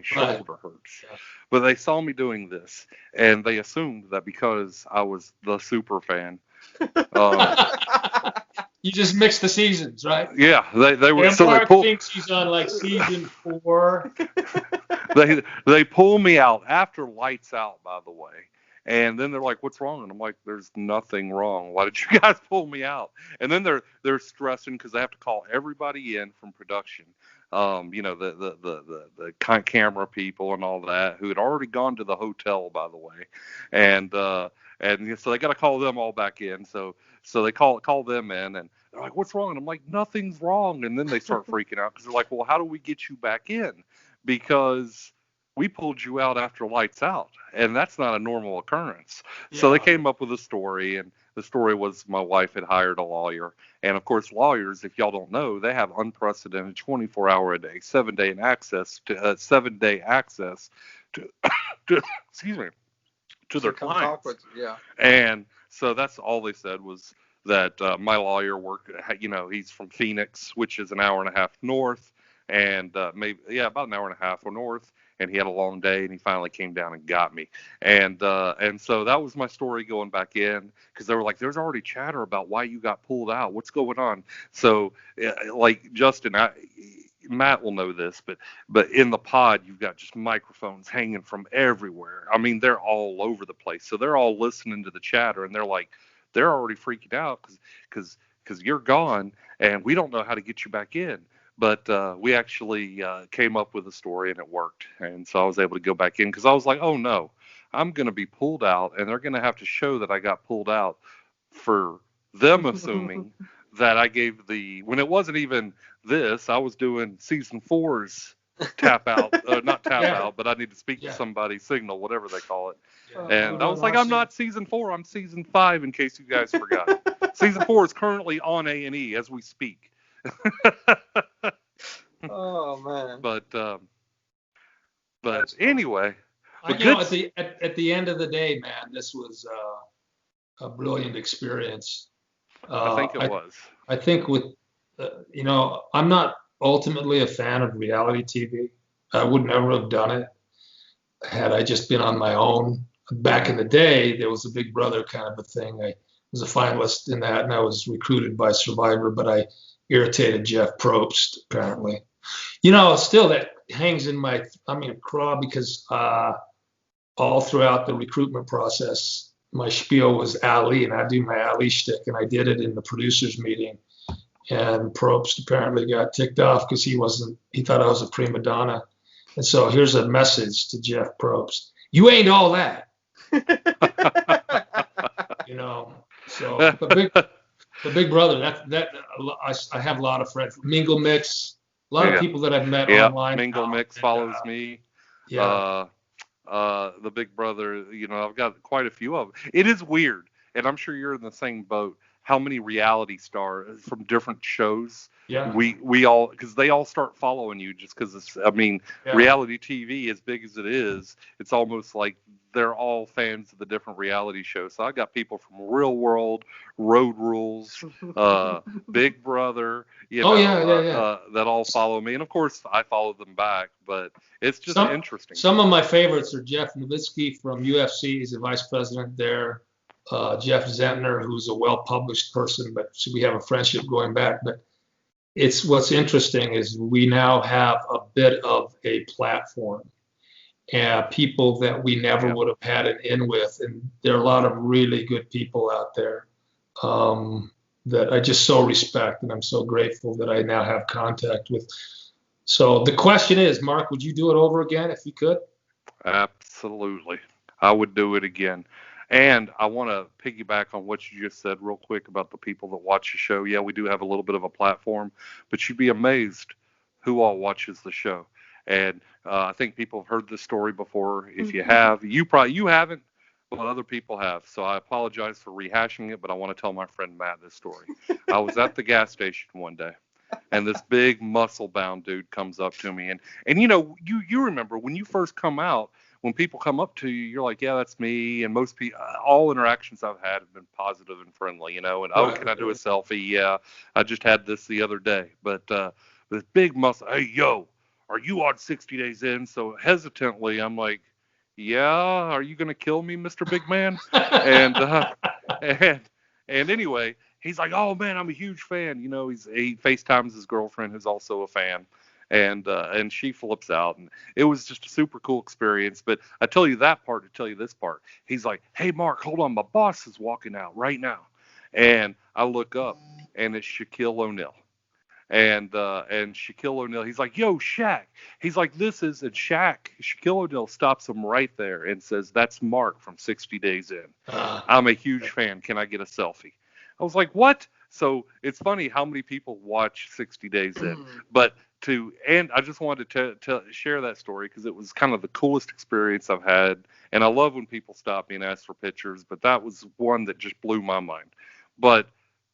shoulder hurts. Yeah. But they saw me doing this, and they assumed that because I was the super fan. You just mixed the seasons, right? Yeah, they were. So Mark thinks he's on like season 4. They pull me out after lights out, by the way, and then they're like, "What's wrong?" And I'm like, "There's nothing wrong. Why did you guys pull me out?" And then they're stressing because they have to call everybody in from production. The camera people and all that who had already gone to the hotel, by the way, and so they got to call them all back in. So they call them in, and they're like, "What's wrong?" And I'm like, "Nothing's wrong." And then they start freaking out because they're like, "Well, how do we get you back in? Because we pulled you out after lights out, and that's not a normal occurrence." Yeah. So they came up with a story, and the story was my wife had hired a lawyer. And of course, lawyers, if y'all don't know, they have unprecedented 24-hour a day, 7-day access to excuse me, to their clients. And so that's all they said was, that my lawyer worked. He's from Phoenix, which is an hour and a half north, and about an hour and a half north. And he had a long day, and he finally came down and got me. And so that was my story going back in, because they were like, "There's already chatter about why you got pulled out. What's going on?" So, like Justin, Matt will know this, but in the pod, you've got just microphones hanging from everywhere. I mean, they're all over the place. So they're all listening to the chatter, and they're already freaking out because you're gone, and we don't know how to get you back in. But we actually came up with a story, and it worked. And so I was able to go back in, because I was like, oh no, I'm going to be pulled out, and they're going to have to show that I got pulled out for them assuming that I gave when it wasn't even this. I was doing season 4's tap out, not tap out, but I need to speak to somebody, signal, whatever they call it. And I was like, I'm not season 4, I'm season 5, in case you guys forgot. Season 4 is currently on A&E as we speak. Oh man. But anyway, at the end of the day, man, this was a brilliant experience. I think it was. I think with I'm not ultimately a fan of reality TV. I would never have done it had I just been on my own. Back in the day, there was a Big Brother kind of a thing. I was a finalist in that, and I was recruited by Survivor, but I irritated Jeff Probst, apparently. Still that hangs in my craw, because all throughout the recruitment process, my spiel was Ali, and I do my Ali shtick, and I did it in the producers meeting. And Probst apparently got ticked off because he thought I was a prima donna. And so here's a message to Jeff Probst: you ain't all that. So the Big Brother, I have a lot of friends. Mingle Mix, a lot of people that I've met online. Mingle Mix follows me. Yeah. The Big Brother, I've got quite a few of them. It is weird, and I'm sure you're in the same boat, how many reality stars from different shows we all, because they all start following you just because reality TV, as big as it is, it's almost like they're all fans of the different reality shows. So I got people from Real World, Road Rules, Big Brother, that all follow me. And of course I follow them back, but it's just interesting. Some of my favorites are Jeff Nowitzki from UFC. He's the vice president there. Jeff Zentner, who's a well-published person, but we have a friendship going back. But what's interesting is we now have a bit of a platform, and people that we never would have had an in with. And there are a lot of really good people out there that I just so respect, and I'm so grateful that I now have contact with. So the question is, Mark, would you do it over again if you could? Absolutely. I would do it again. And I want to piggyback on what you just said real quick about the people that watch the show. Yeah, we do have a little bit of a platform, but you'd be amazed who all watches the show. And I think people have heard this story before. If you have, you haven't, but other people have. So I apologize for rehashing it, but I want to tell my friend Matt this story. I was at the gas station one day, and this big muscle-bound dude comes up to me. And you remember when you first come out, when people come up to you, you're like, yeah, that's me. And most people, all interactions I've had have been positive and friendly, and can I do a selfie? Yeah, I just had this the other day. But this big muscle, hey, yo, are you on 60 Days In? So hesitantly, I'm like, yeah, are you going to kill me, Mr. Big Man? and anyway, he's like, oh man, I'm a huge fan. He FaceTimes his girlfriend, who's also a fan. And she flips out, and it was just a super cool experience. But I tell you that part to tell you this part. He's like, hey, Mark, hold on. My boss is walking out right now. And I look up, and it's Shaquille O'Neal. And Shaquille O'Neal, he's like, yo, Shaq. He's like, Shaquille O'Neal stops him right there and says, that's Mark from 60 Days In. I'm a huge fan. Can I get a selfie? I was like, what? So it's funny how many people watch 60 Days In. But I just wanted to share that story because it was kind of the coolest experience I've had. And I love when people stop me and ask for pictures, but that was one that just blew my mind. But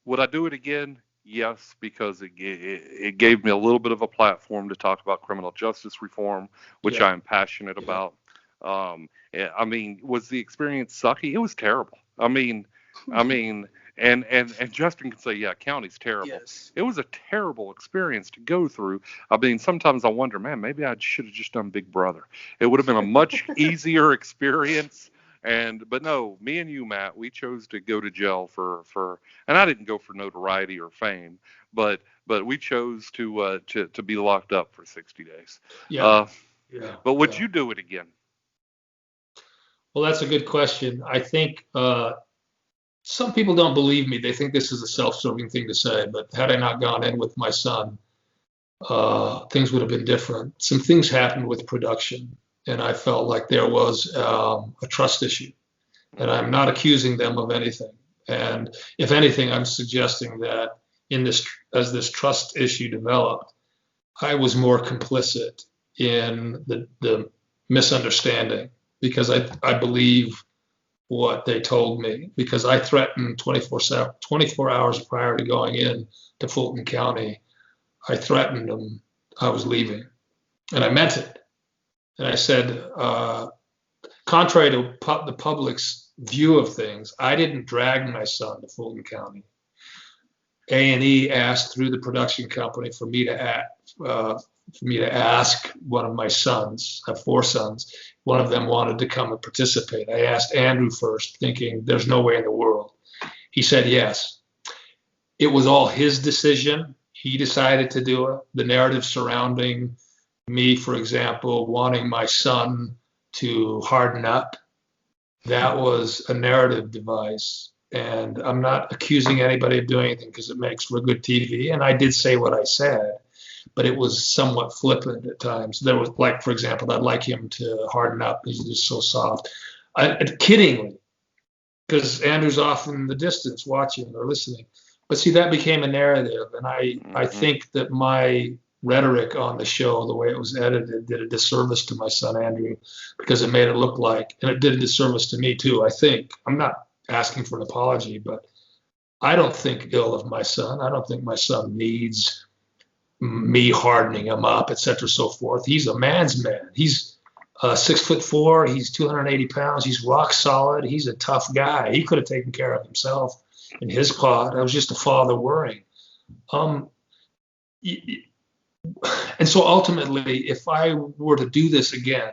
would I do it again? Yes, because it gave me a little bit of a platform to talk about criminal justice reform, which I am passionate about. Was the experience sucky? It was terrible. And Justin can say, yeah, county's terrible. Yes. It was a terrible experience to go through. I mean, sometimes I wonder, man, maybe I should have just done Big Brother. It would have been a much easier experience. But no, me and you, Matt, we chose to go to jail for and I didn't go for notoriety or fame, but we chose to be locked up for 60 days. Yeah. But would you do it again? Well, that's a good question. I think some people don't believe me. They think this is a self-serving thing to say, but had I not gone in with my son, things would have been different. Some things happened with production, and I felt like there was a trust issue. And I'm not accusing them of anything. And if anything, I'm suggesting that as this trust issue developed, I was more complicit in the misunderstanding because I believe what they told me, because I threatened 24 hours prior to going in to Fulton County. I threatened them I was leaving, and I meant it. And I said, contrary to the public's view of things, I didn't drag my son to Fulton County. A&E asked through the production company for me to ask one of my sons. I have 4 sons. One of them wanted to come and participate. I asked Andrew first, thinking there's no way in the world. He said yes. It was all his decision. He decided to do it. The narrative surrounding me, for example, wanting my son to harden up, that was a narrative device. And I'm not accusing anybody of doing anything because it makes for good TV. And I did say what I said, but it was somewhat flippant at times. There was, like, for example, I'd like him to harden up. He's just so soft. Kiddingly, because Andrew's off in the distance watching or listening. But see, that became a narrative. And I think that my rhetoric on the show, the way it was edited, did a disservice to my son, Andrew, because it made it look like, and it did a disservice to me too, I think. I'm not asking for an apology, but I don't think ill of my son. I don't think my son needs me hardening him up, et cetera, so forth. He's a man's man. He's 6'4". He's 280 pounds. He's rock solid. He's a tough guy. He could have taken care of himself in his pod. I was just a father worrying. And so ultimately, if I were to do this again,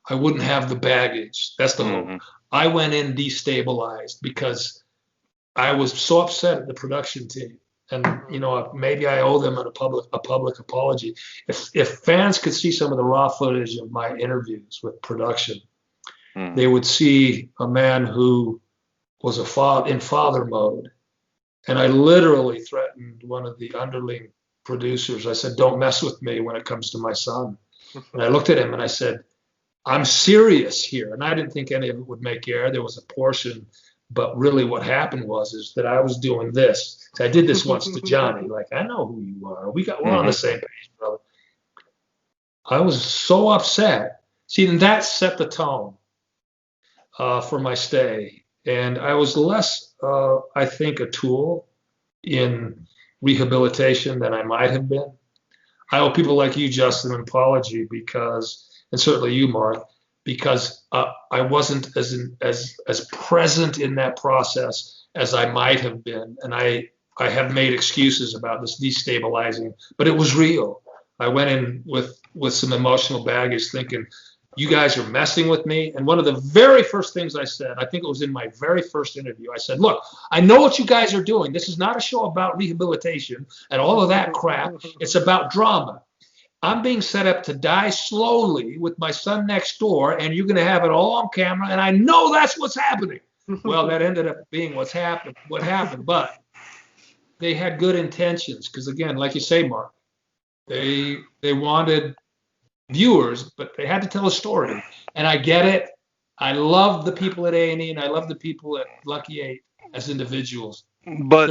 I wouldn't have the baggage. That's the hope. I went in destabilized because I was so upset at the production team. And, maybe I owe them a public apology. If fans could see some of the raw footage of my interviews with production, they would see a man who was in father mode. And I literally threatened one of the underling producers. I said, don't mess with me when it comes to my son. And I looked at him and I said, I'm serious here. And I didn't think any of it would make air. There was a portion, but really what happened is that I was doing this. So I did this once to Johnny, like, I know who you are. We're on the same page, brother. I was so upset. See, and that set the tone for my stay. And I was less, I think, a tool in rehabilitation than I might have been. I owe people like you, Justin, an apology because, and certainly you, Mark, because I wasn't as present in that process as I might have been. And I have made excuses about this destabilizing, but it was real. I went in with some emotional baggage thinking, you guys are messing with me. And one of the very first things I said, I think it was in my very first interview, I said, look, I know what you guys are doing. This is not a show about rehabilitation and all of that crap. It's about drama. I'm being set up to die slowly with my son next door, and you're going to have it all on camera, and I know that's what's happening. Well, that ended up being what happened, but they had good intentions because, again, like you say, Mark, they wanted viewers, but they had to tell a story, and I get it. I love the people at A&E, and I love the people at Lucky 8 as individuals. But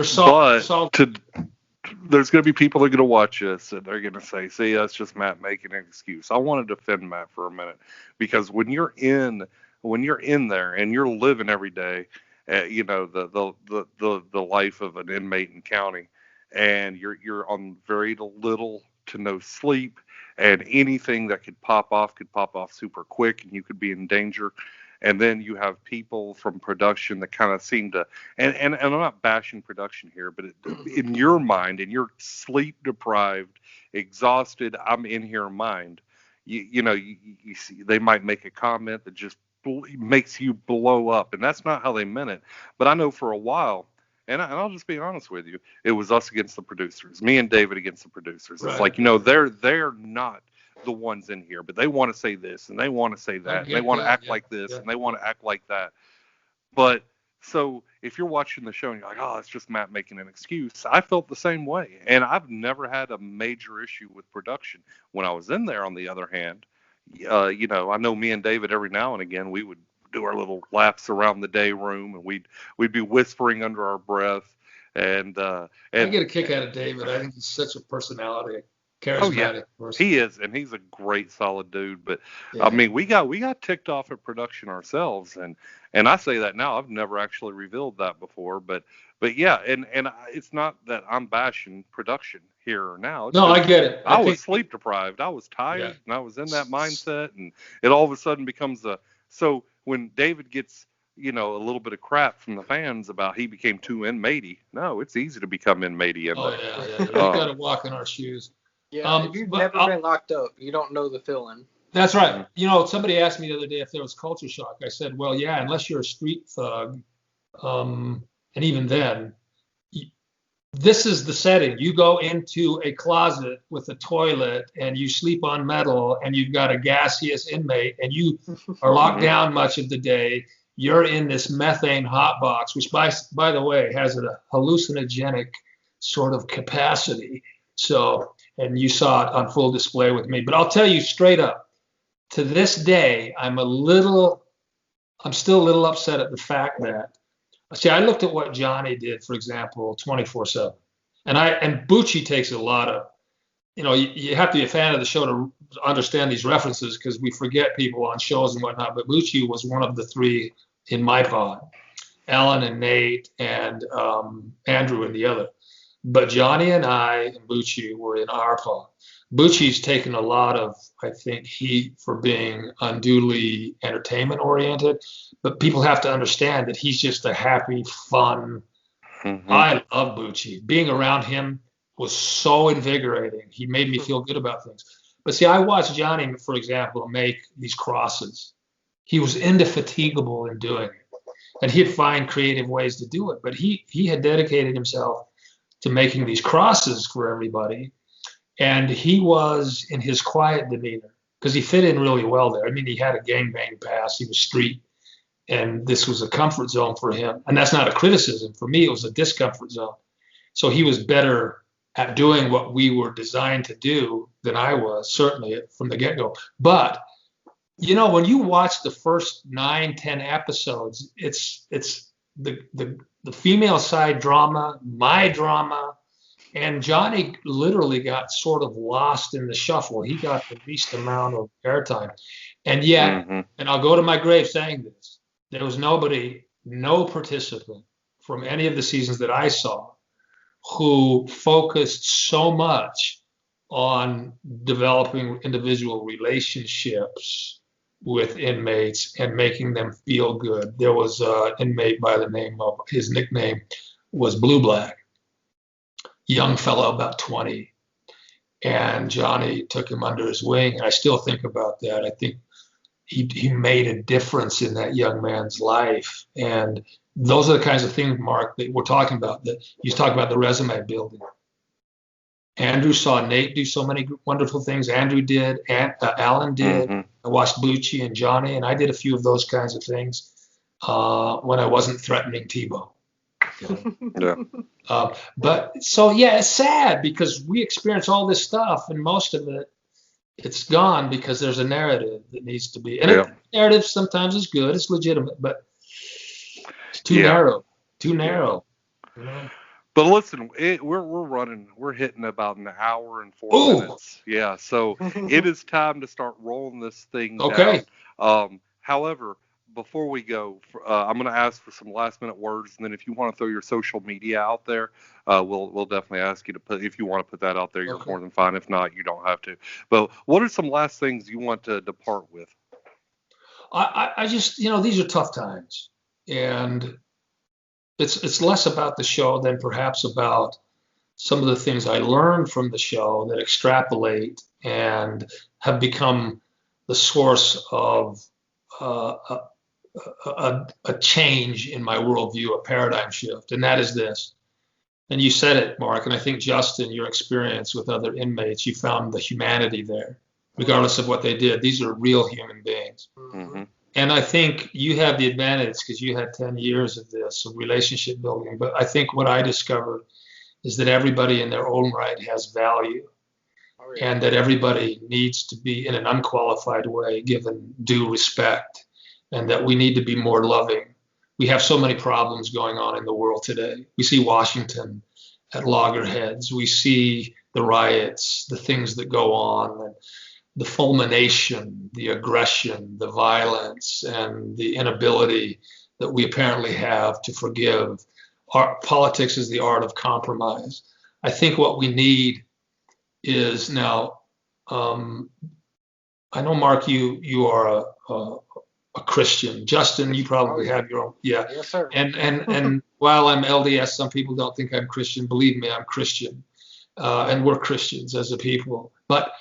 there's going to be people that are going to watch this and they're going to say, see, that's just Matt making an excuse. I want to defend Matt for a minute because when you're in there and you're living every day, the life of an inmate in county, and you're on very little to no sleep, and anything that could pop off super quick, and you could be in danger. and then you have people from production that kind of seem to, and I'm not bashing production here, but in your mind, in your sleep deprived, exhausted, I'm in here mind, you see they might make a comment that just makes you blow up, and that's not how they meant it. But I know for a while, and I'll just be honest with you, it was us against the producers, me and David against the producers. It's Right. like, they're not the ones in here, but they want to say this and they want to say that, and they want to act like this and they want to act like that. But so if you're watching the show and you're like, oh, it's just Matt making an excuse, I felt the same way. And I've never had a major issue with production. When I was in there, on the other hand, I know me and David, every now and again, we would do our little laps around the day room, and we'd be whispering under our breath. And I get a kick out of David. I think he's such a personality, charismatic person. He is, and he's a great, solid dude. But Yeah. I mean, we got ticked off at production ourselves, and I say that now. I've never actually revealed that before, but yeah, and it's not that I'm bashing production here or now. It's No, I just get it. I was sleep deprived. I was tired, Yeah. and I was in that mindset, and it all of a sudden becomes so when David gets a little bit of crap from the fans about he became too inmatey. No, it's easy to become inmatey. Oh yeah. You got to walk in our shoes. Yeah, if you've never been locked up, you don't know the feeling. That's right. Somebody asked me the other day if there was culture shock. I said, well, yeah, unless you're a street thug, and even then, this is the setting. You go into a closet with a toilet and you sleep on metal and you've got a gaseous inmate and you are locked down much of the day. You're in this methane hot box, which by the way has a hallucinogenic sort of capacity. So, and you saw it on full display with me. But I'll tell you straight up, to this day, I'm still a little upset at the fact that, see, I looked at what Johnny did, for example, 24/7. And Bucci takes a lot of, you have to be a fan of the show to understand these references because we forget people on shows and whatnot. But Bucci was one of the three in my pod, Alan and Nate and Andrew and the other. But Johnny and I and Bucci were in our pod. Bucci's taken a lot of, I think, heat for being unduly entertainment oriented, but people have to understand that he's just a happy, fun. I love Bucci. Being around him was so invigorating. He made me feel good about things. But see, I watched Johnny, for example, make these crosses. He was indefatigable in doing it, and he'd find creative ways to do it. But he had dedicated himself to making these crosses for everybody. And he was in his quiet demeanor because he fit in really well there. I mean, he had a gangbang past. He was street. And this was a comfort zone for him. And that's not a criticism. For me, it was a discomfort zone. So he was better at doing what we were designed to do than I was, certainly from the get-go. But, when you watch the first 9-10 episodes, it's the female side drama, my drama, and Johnny literally got sort of lost in the shuffle. He got the least amount of airtime. And yet, and I'll go to my grave saying this, there was no participant from any of the seasons that I saw who focused so much on developing individual relationships with inmates and making them feel good. There was an inmate by the name of, his nickname was Blue Black. Young fellow, about 20, and Johnny took him under his wing. And I still think about that. I think he made a difference in that young man's life. And those are the kinds of things, Mark, that we're talking about. That you talk about the resume building. Andrew saw Nate do so many wonderful things. Andrew did. Alan did. I watched Bucci and Johnny, and I did a few of those kinds of things when I wasn't threatening Tebow. Yeah. But so, yeah, it's sad because we experience all this stuff and most of it, it's gone because there's a narrative that needs to be. And the narrative sometimes is good, it's legitimate, but it's too narrow. But listen, we're hitting about an hour and 4 minutes. Yeah, so it is time to start rolling this thing down. However, before we go, I'm going to ask for some last minute words, and then if you want to throw your social media out there, we'll definitely ask you to put. If you want to put that out there, you're more than fine. If not, you don't have to. But what are some last things you want to depart with? I just, these are tough times, and it's less about the show than perhaps about some of the things I learned from the show that extrapolate and have become the source of a change in my worldview, a paradigm shift, and that is this. And you said it, Mark, and I think, Justin, your experience with other inmates, you found the humanity there, regardless of what they did. These are real human beings. Mm-hmm. And I think you have the advantage because you had 10 years of this, of relationship building. But I think what I discovered is that everybody in their own right has value, and that everybody needs to be, in an unqualified way, given due respect, and that we need to be more loving. We have so many problems going on in the world today. We see Washington at loggerheads. We see the riots, the things that go on, and the fulmination, the aggression, the violence, and the inability that we apparently have to forgive. Politics is the art of compromise. I think what we need is now, I know, Mark, you are a Christian. Justin, you probably have your own. Yeah. Yes, sir. And while I'm LDS, some people don't think I'm Christian. Believe me, I'm Christian. And we're Christians as a people. But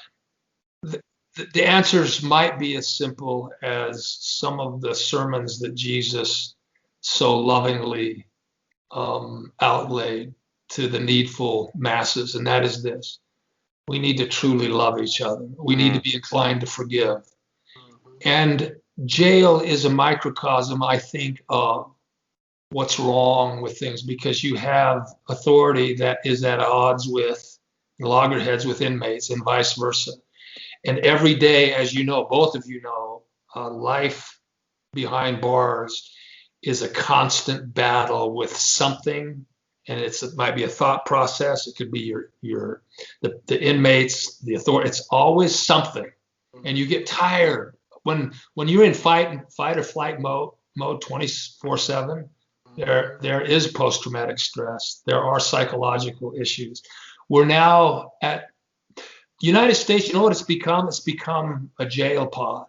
the answers might be as simple as some of the sermons that Jesus so lovingly outlaid to the needful masses, and that is this: we need to truly love each other. We need to be inclined to forgive. And jail is a microcosm, I think, of what's wrong with things, because you have authority that is at odds with loggerheads with inmates and vice versa. And every day, as you know, both of you know, life behind bars is a constant battle with something, and it might be a thought process. It could be the inmates, the authority. It's always something, and you get tired when you're in fight or flight mode 24/7. There is post-traumatic stress. There are psychological issues. We're now at the United States. You know what it's become? It's become a jail pod,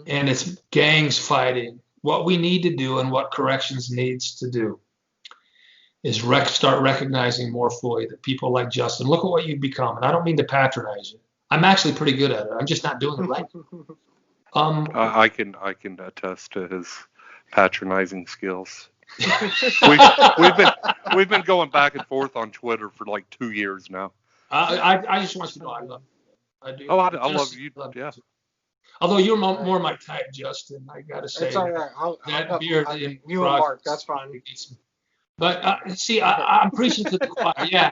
and it's gangs fighting. What we need to do, and what corrections needs to do, is start recognizing more fully that people like Justin, look at what you've become. And I don't mean to patronize you. I'm actually pretty good at it. I'm just not doing it right. I can attest to his patronizing skills. we've been going back and forth on Twitter for like 2 years now. I just want you to know I love you. I do. Oh, I love you. Yeah. Although you're more my type, Justin, I gotta say. It's all right. That beard you and Mark, that's fine. But see, I'm preaching to the choir. Yeah.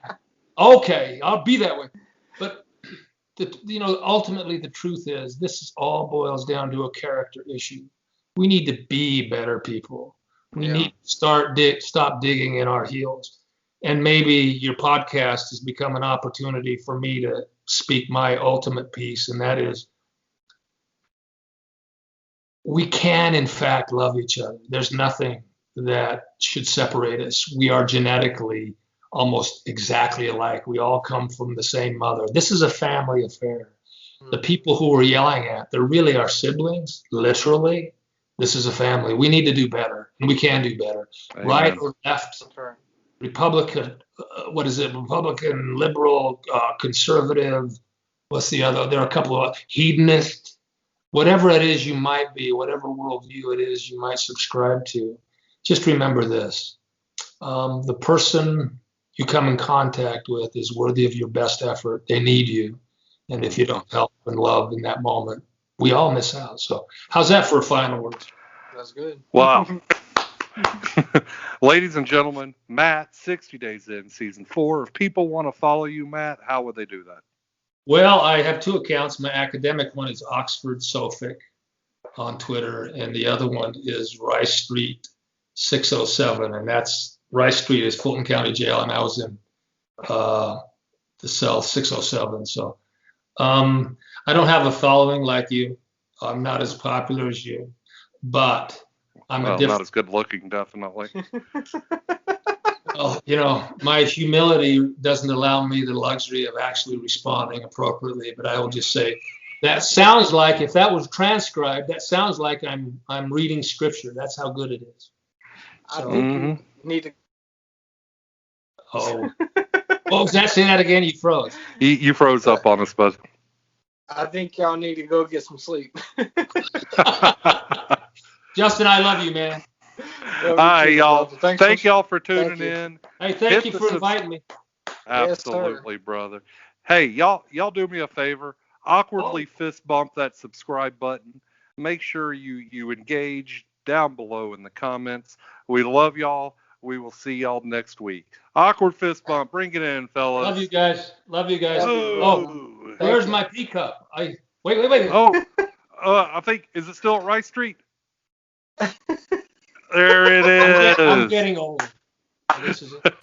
Okay, I'll be that way. But ultimately, the truth is, this all boils down to a character issue. We need to be better people. We need to stop digging in our heels. And maybe your podcast has become an opportunity for me to speak my ultimate piece, and that is, we can, in fact, love each other. There's nothing that should separate us. We are genetically almost exactly alike. We all come from the same mother. This is a family affair. The people who we're yelling at, they're really our siblings, literally. This is a family. We need to do better, and we can do better. Amen. Right or left, Republican, Republican, liberal, conservative, what's the other? There are a couple of hedonist. Whatever it is you might be, whatever worldview it is you might subscribe to, just remember this. The person you come in contact with is worthy of your best effort. They need you. And if you don't help and love in that moment, we all miss out. So how's that for a final word? That's good. Wow. Ladies and gentlemen, Matt, 60 days in, season 4. If people want to follow you, Matt, how would they do that? Well, I have 2 accounts. My academic one is Oxford Sophic on Twitter, and the other one is Rice Street 607, and that's Rice Street is Fulton County Jail, and I was in the cell 607. So I don't have a following like you. I'm not as popular as you, but not as good looking, definitely. Well, my humility doesn't allow me the luxury of actually responding appropriately, but I will just say That sounds like, if that was transcribed, that sounds like I'm reading scripture. That's how good it is. I So, think you need to. oh, what was that? Say that again. You froze. You froze up on us, bud. I think y'all need to go get some sleep. Justin, I love you, man. All right, y'all. Thank y'all for tuning Thank you. in. Hey, thank you for inviting me. Absolutely, brother. Hey, y'all do me a favor. Awkwardly fist bump that subscribe button. Make sure you engage down below in the comments. We love y'all. We will see y'all next week. Awkward fist bump. Bring it in, fellas. Love you guys. Love you guys. Oh, where's my pea cup? Wait. Oh, I think, is it still at Rice Street? There it is. I'm getting old. This is it.